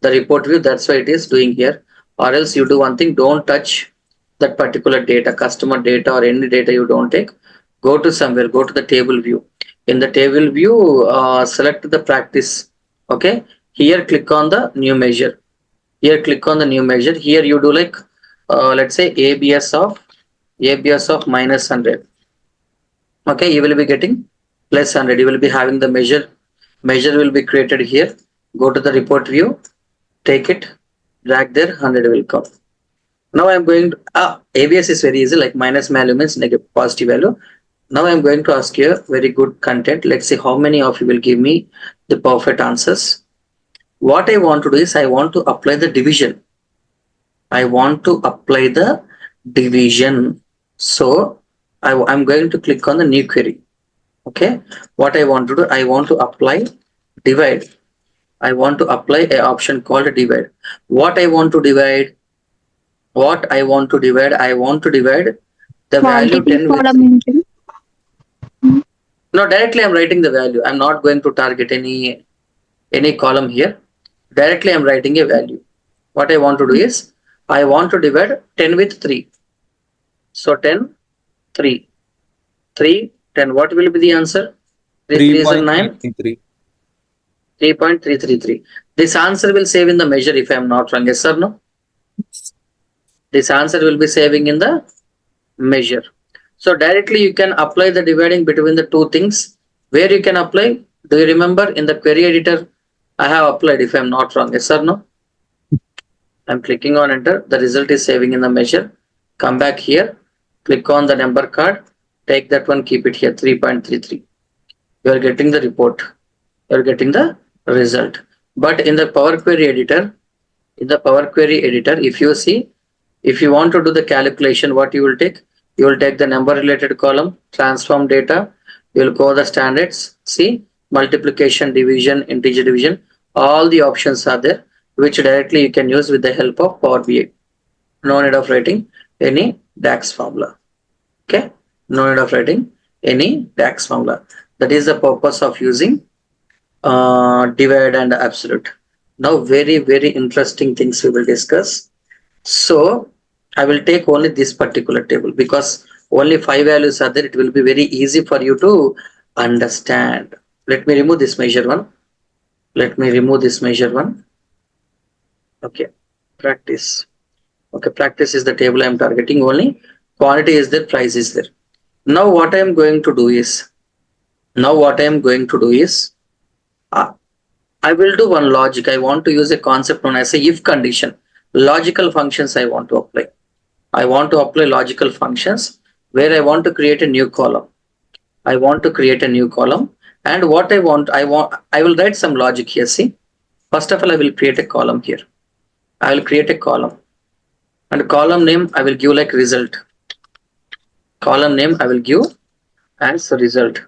the report view. That's why it is doing here. Or else you do one thing. Don't touch that particular data, customer data or any data you don't take. Go to somewhere. Go to the table view. In the table view, select the practice. Okay. Here click on the new measure. Here click on the new measure. Here you do like let's say ABS of minus 100. Okay, you will be getting plus 100. You will be having the measure will be created here. Go to the report view, take it, drag there, 100 will come. Now I am going to ABS is very easy, like minus value means negative positive value. Now I am going to ask you a very good content. Let's see how many of you will give me the perfect answers. What I want to do is I want to apply the division. I want to apply the division. So I'm going to click on the new query. Okay. What I want to do, I want to apply divide. I want to apply an option called divide. What I want to divide? What I want to divide? I want to divide the value Quantity 10 with. column entry. No, directly I'm writing the value. I'm not going to target any column here. Directly I'm writing a value. What I want to do is I want to divide 10 with 3. So 10, 3, 3, 10. What will be the answer? 3 is 9. 3.333. 3.333. This answer will save in the measure if I am not wrong. Yes or no? This answer will be saving in the measure. So directly you can apply the dividing between the two things. Where you can apply? Do you remember in the query editor? I have applied if I am not wrong. Yes or no? I'm clicking on enter. The result is saving in the measure. Come back here. Click on the number card. Take that one. Keep it here. 3.33. You are getting the report. You are getting the result. But in the Power Query editor, if you see, if you want to do the calculation, what you will take? You will take the number related column, transform data. You will go the standards. See, multiplication, division, integer division. All the options are there, which directly you can use with the help of Power BI. No need of writing any DAX formula. Okay, no need of writing any DAX formula. That is the purpose of using divide and absolute. Now very interesting things we will discuss. So I will take only this particular table because only 5 values are there. It will be very easy for you to understand. Let me remove this measure one. Okay, practice. Okay, practice is the table I am targeting only. Quantity is there, price is there. Now what I am going to do is I will do one logic. I want to use a concept known as a if condition. Logical functions I want to apply. I want to apply logical functions where I want to create a new column. And what I will write some logic here. See, first of all, I will create a column here. I will create a column and column name I will give like result. Column name I will give as result.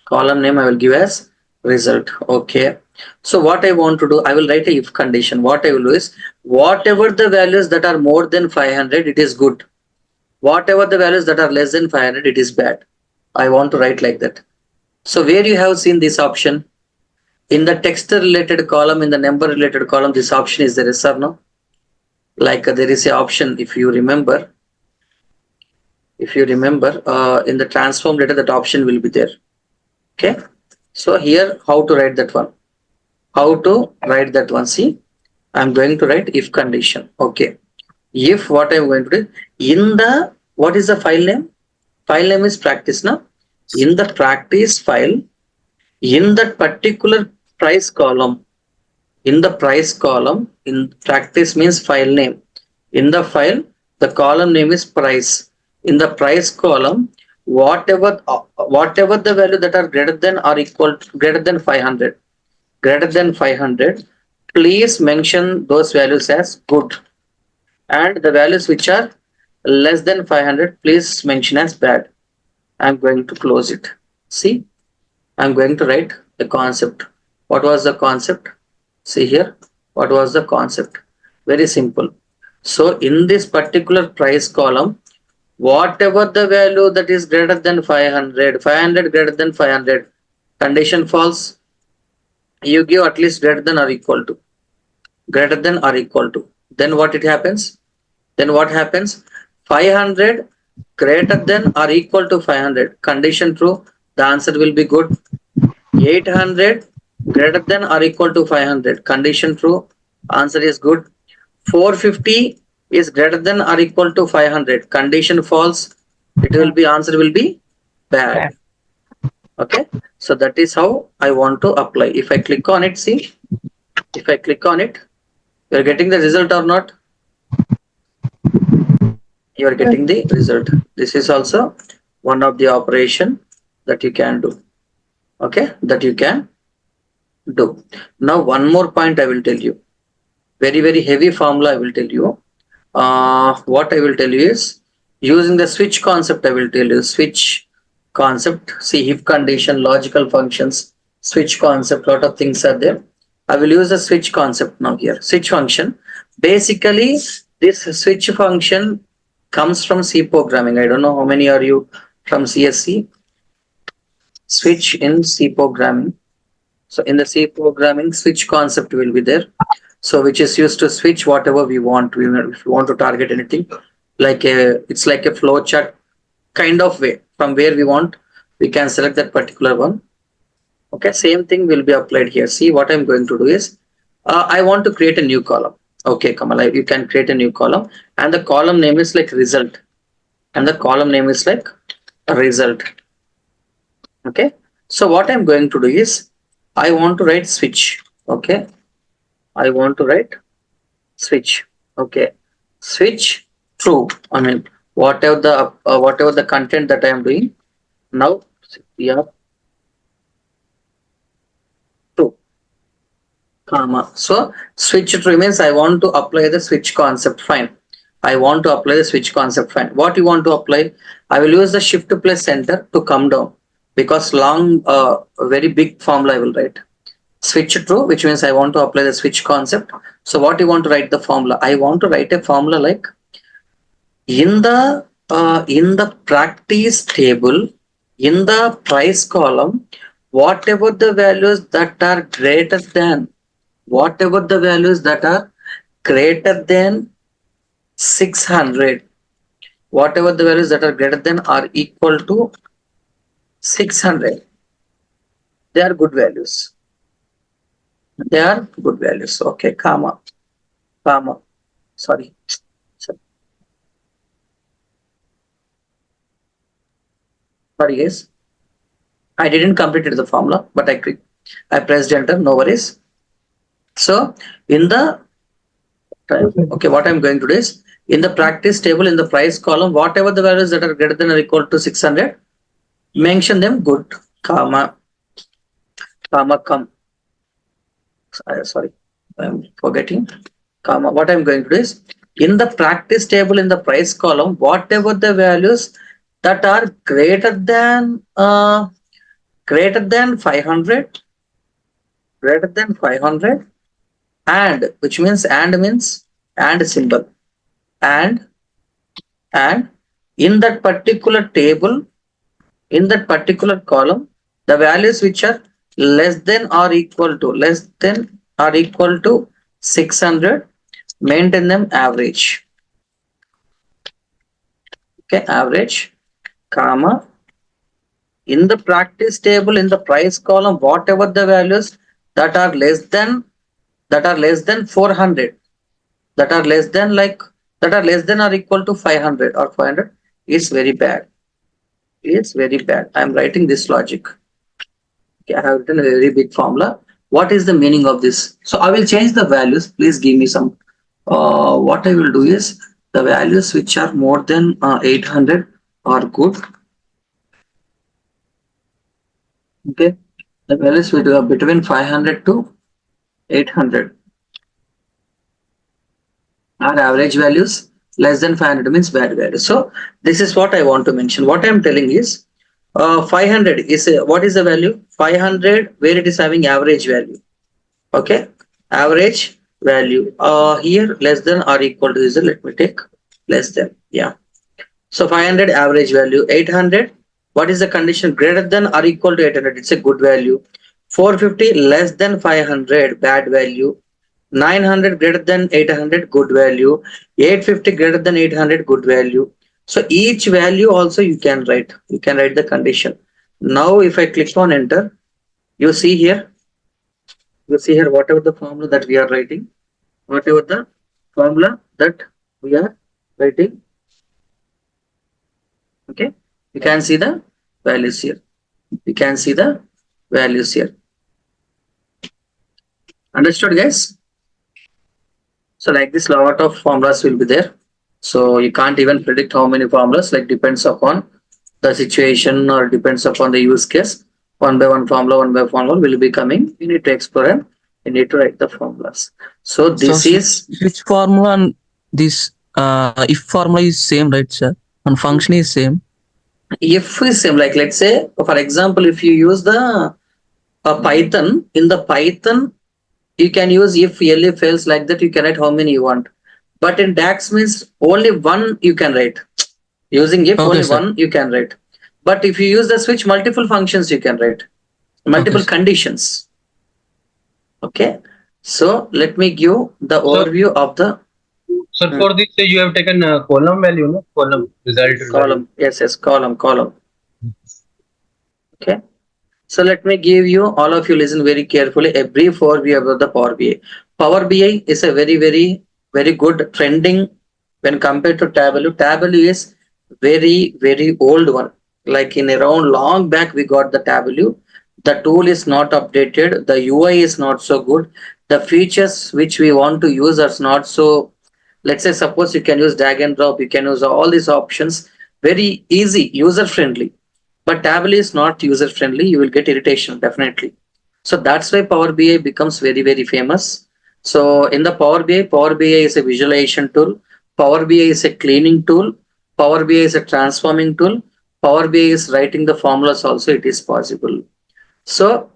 Column name I will give as result. Okay. So what I want to do, I will write a if condition. What I will do is whatever the values that are more than 500, it is good. Whatever the values that are less than 500, it is bad. I want to write like that. So where you have seen this option in the text related column, in the number related column, this option is there, yes or no? Like there is a option, if you remember, in the transform data, that option will be there. Okay. So here, how to write that one? See, I'm going to write if condition. Okay. If what I'm going to do in the, what is the file name? File name is practice now. In the practice file, in that particular price column, in practice means file name. In the file, the column name is price. In the price column, whatever the value that are greater than or equal to greater than 500, please mention those values as good, and the values which are less than 500, please mention as bad. I'm going to close it. See, I'm going to write The concept. What was the concept? See here, what was the concept? Very simple. So in this particular price column, whatever the value that is greater than 500, 500 greater than 500, condition false, you give at least greater than or equal to, greater than or equal to. Then what it happens? Then what happens? 500 greater than or equal to 500, condition true, the answer will be good. 800 greater than or equal to 500, condition true, answer is good. 450 is greater than or equal to 500, condition false, it will be, answer will be bad. Okay, so that is how I want to apply. If I click on it, see, if I click on it, you are getting the result or not? You are getting the result. This is also one of the operation that you can do. Okay, that you can do. Now one more point I will tell you. Very heavy formula I will tell you. What I will tell you is using the switch concept. I will tell you switch concept. See, if condition, logical functions, switch concept, lot of things are there. I will use the switch concept now here. Switch function. Basically, this switch function comes from C programming. I don't know how many are you from CSC. Switch in C programming. So in the C programming, switch concept will be there. So which is used to switch whatever we want. If we want to target anything, like it's like a flow chart kind of way. From where we want, we can select that particular one. Okay, same thing will be applied here. See, what I'm going to do is, I want to create a new column. Okay, Kamala, you can create a new column, and the column name is like result, and the column name is like result. Okay, so what I'm going to do is, I want to write switch. Okay, I want to write switch. Okay, switch true. I mean, whatever the content that I am doing now, yeah, true, comma. So switch true means I want to apply the switch concept. Fine. I want to apply the switch concept. Fine. What you want to apply? I will use the shift plus enter to come down, because long, very big formula I will write. Switch true, which means I want to apply the switch concept. So what you want to write the formula? I want to write a formula like in the practice table, in the price column, whatever the values that are greater than, whatever the values that are greater than 600, whatever the values that are greater than or equal to 600, they are good values. They are good values. Okay, comma, sorry. Sorry guys, I didn't complete the formula, but I pressed enter, no worries. So in the, okay, what I'm going to do is, in the practice table, in the price column, whatever the values that are greater than or equal to 600, mention them good, comma, come. Sorry, I'm forgetting, comma. What I'm going to do is, in the practice table, in the price column, whatever the values that are greater than 500, and which means and symbol, and in that particular table, in that particular column, the values which are less than or equal to 600, maintain them average. Okay, average, comma. In the practice table, in the price column, whatever the values that are less than 400, that are less than or equal to 500 or 500 is very bad. It's very bad. I am writing this logic. Okay, I have written a very big formula. What is the meaning of this? So I will change the values. Please give me some. What I will do is, the values which are more than 800 are good. Okay, the values which are between 500 to 800 are average values. Less than 500 means bad values. So this is what I want to mention. What I am telling is, 500 is what is the value? 500 where it is having average value. Okay, average value. Here less than or equal to is, let me take less than. Yeah. So 500 average value. 800. What is the condition? Greater than or equal to 800. It's a good value. 450 less than 500 bad value. 900 greater than 800 good value. 850 greater than 800 good value. So each value also you can write. You can write the condition. Now if I click on enter, you see here whatever the formula that we are writing, whatever the formula that we are writing. Okay, you can see the values here. You can see the values here. Understood, guys? So like this, lot of formulas will be there. So you can't even predict how many formulas, like depends upon the situation or depends upon the use case. One by one formula will be coming. You need to explore and you need to write the formulas. So this is which formula and this if formula is same, right, sir? And function is same. if is same, like let's say for example, if you use the Python, in the Python you can use if elif else, like that you can write how many you want. But in DAX means only one you can write. Using if Okay, only sir. one you can write. But if you use the switch, multiple functions you can write. Multiple sir. conditions. Okay. So let me give the overview of the So for this you have taken column value, no? Column result column. Yes, column. Okay. So let me give you, all of you listen very carefully, a brief overview about the Power BI. Power BI is a very good trending when compared to Tableau. Tableau is very old one. Like in around long back we got the Tableau. The tool is not updated. The UI is not so good. The features which we want to use are not so. Let's say suppose you can use drag and drop. You can use all these options. Very easy, user friendly. But Tableau is not user friendly. You will get irritation definitely. So that's why Power BI becomes very famous. So in the Power BI is a visualization tool. Power BI is a cleaning tool. Power BI is a transforming tool. Power BI is writing the formulas also. It is possible. So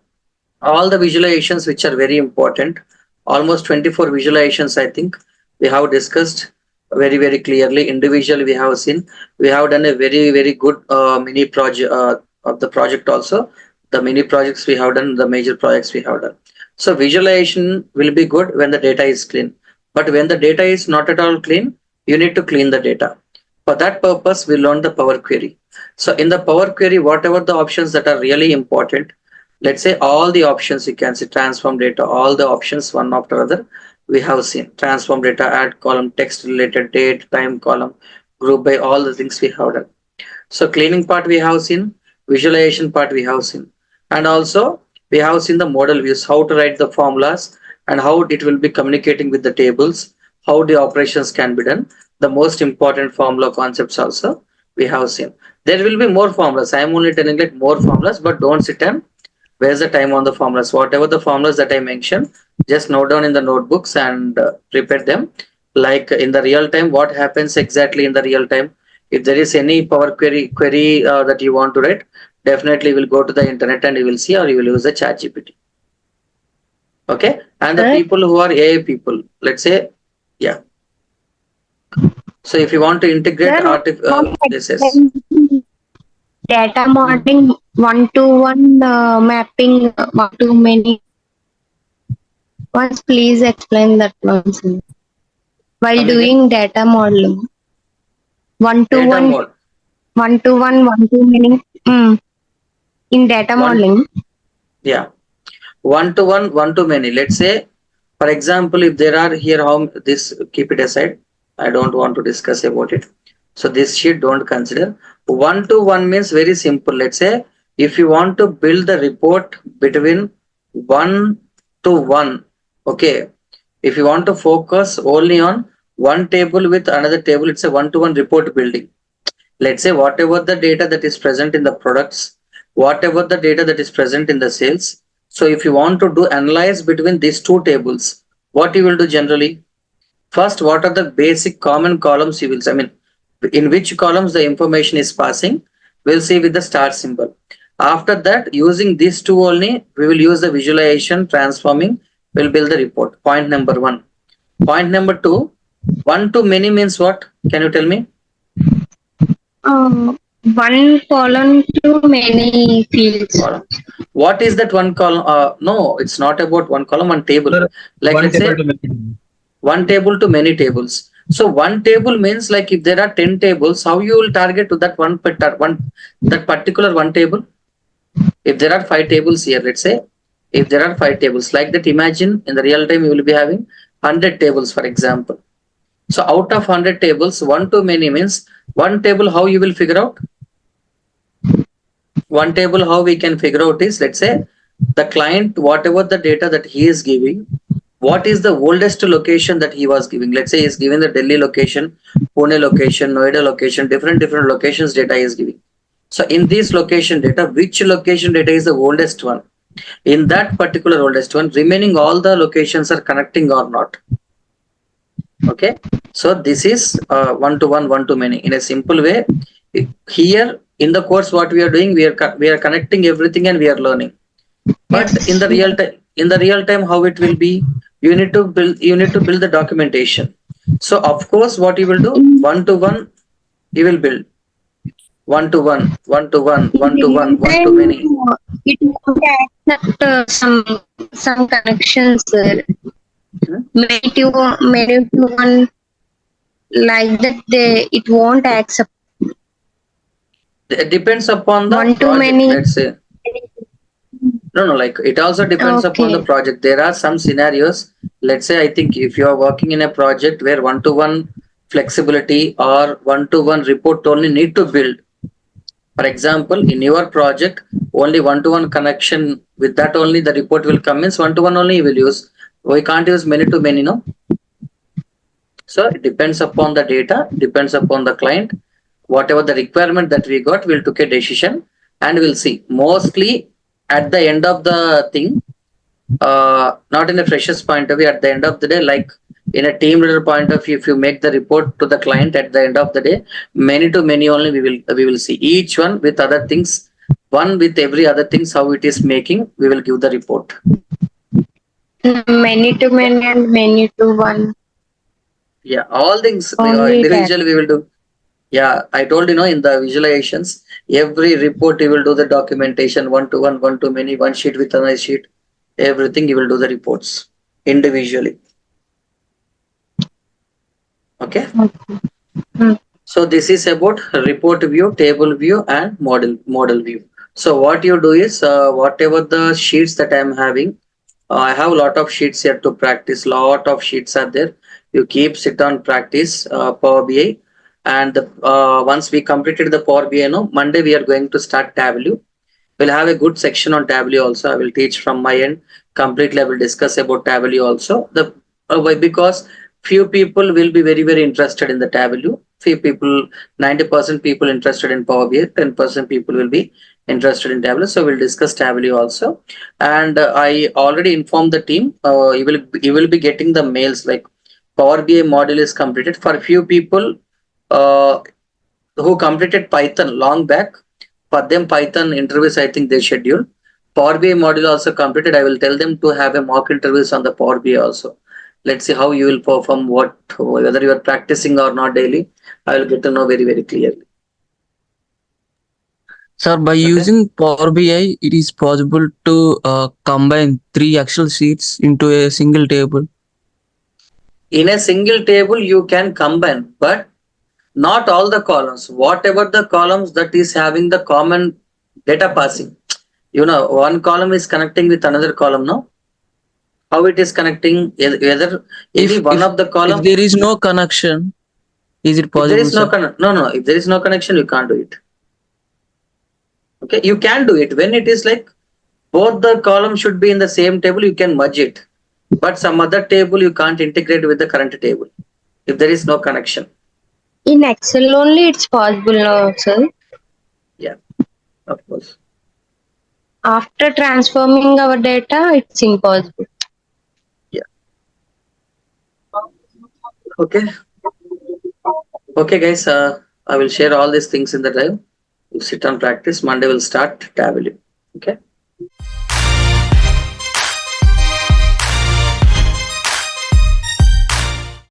all the visualizations which are very important, almost 24 visualizations I think we have discussed very clearly. Individually we have seen, we have done a very good mini project of the project also. The mini projects we have done, the major projects we have done. So visualization will be good when the data is clean, but when the data is not at all clean, you need to clean the data. For that purpose we learn the Power Query. So in the Power Query, whatever the options that are really important, let's say all the options you can see, transform data, all the options one after other we have seen. Transform data, add column, text related, date, time column, group by, all the things we have done. So cleaning part we have seen, visualization part we have seen, and also we have seen the model views, how to write the formulas and how it will be communicating with the tables, how the operations can be done. The most important formula concepts also we have seen. There will be more formulas. I am only telling like more formulas, but don't sit and waste the time on the formulas. Whatever the formulas that I mentioned, just note down in the notebooks and repeat them. Like in the real time, what happens exactly in the real time? If there is any Power Query that you want to write, definitely will go to the internet and you will see, or you will use the chat GPT. Okay. And the Sir? people who are AI people, let's say, yeah. So if you want to integrate Sir, this is data modeling one-to-one mapping one to many. Once please explain that one, sir. While coming in doing data modeling, data one-to-one, mode. one-to-one, one-to-many, in data One, modeling. yeah. One to many. Let's say, for example, if there are here, how this, keep it aside. I don't want to discuss about it. So this sheet don't consider. One to one means very simple. Let's say if you want to build the report between one to one, okay. If you want to focus only on one table with another table, it's a one to one report building. Let's say whatever the data that is present in the products, whatever the data that is present in the sales. So if you want to do analyze between these two tables, what you will do generally? First, what are the basic common columns you will, I mean, in which columns the information is passing, we'll see with the star symbol. After that, using these two only, we will use the visualization, transforming, we'll build the report. Point number one. Point number two, one to many means what? Can you tell me? One column to many fields. Column. What is that one column? No, it's not about one column, one table. Sir, Like one let's table say to many. one table to many tables. So one table means like if there are 10 tables, how you will target to that that particular one table? If there are 5 tables here, let's say, if there are 5 tables like that, imagine in the real time you will be having 100 tables, for example. So out of 100 tables, one to many means one table. How you will figure out? One table, how we can figure out is, let's say, the client, whatever the data that he is giving, what is the oldest location that he was giving. Let's say he's given the Delhi location, Pune location, Noida location, different locations data he is giving. So in this location data, which location data is the oldest one? In that particular oldest one, remaining all the locations are connecting or not. Okay, so this is one to one, one to many. In a simple way, here in the course, what we are doing, we are connecting everything and we are learning. But Yes. in the real time, how it will be? You need to build the documentation. So of course, what you will do, one to one, you will build one to one, one to one, In one to real one, one to time, many. it won't accept some connections, sir. Hmm? Many to one like that. It won't accept It depends upon the one to project. many. Let's say no, like it also depends upon the Okay. project. There are some scenarios. Let's say I think if you are working in a project where one to one flexibility or one to one report only need to build. For example, in your project, only one to one connection, with that only the report will come, means one to one only you will use. We can't use many to many, no? So it depends upon the data, depends upon the client. Whatever the requirement that we got, we'll take a decision and we'll see. Mostly at the end of the thing, not in a freshers point of view, at the end of the day, like in a team leader point of view, if you make the report to the client at the end of the day, many to many only we will see each one with other things, one with every other things how it is making, we will give the report. Many to many and many to one. Yeah, all things Only that. individually we will do. Yeah, I told in the visualizations, every report you will do the documentation one to one, one to many, one sheet with another sheet, everything you will do the reports individually. Okay. Hmm. So this is about report view, table view, and model view. So what you do is whatever the sheets that I am having, I have a lot of sheets here to practice. Lot of sheets are there. You keep sit on practice Power BI, and once we completed the Power BI, Monday we are going to start Tableau. We'll have a good section on Tableau also. I will teach from my end completely. I will discuss about Tableau also. Why? Because few people will be very interested in the Tableau. Few people, 90% people interested in Power BI. 10% people will be interested in Tableau. So we'll discuss Tableau also. And I already informed the team. You will be getting the mails like Power BI module is completed. For few people uh, who completed Python long back, for them, Python interviews, I think they schedule. Power BI module also completed. I will tell them to have a mock interviews on the Power BI also. Let's see how you will perform, whether you are practicing or not daily. I will get to know very clearly. Sir, by Okay. using Power BI, it is possible to combine three Excel sheets into a single table. In a single table, you can combine, but not all the columns. Whatever the columns that is having the common data passing. One column is connecting with another column, no? How it is connecting? Whether any If one if of the if column. there is no connection, is it If there possible, is no sir? no, if there is no connection, you can't do it. Okay, you can do it when it is like both the columns should be in the same table. You can merge it, but some other table you can't integrate with the current table if there is no connection. In Excel only it's possible now, sir. Yeah, of course. After transforming our data, it's impossible. Yeah. Okay. Okay, guys. I will share all these things in the drive. You sit and practice. Monday will start tab value. Okay.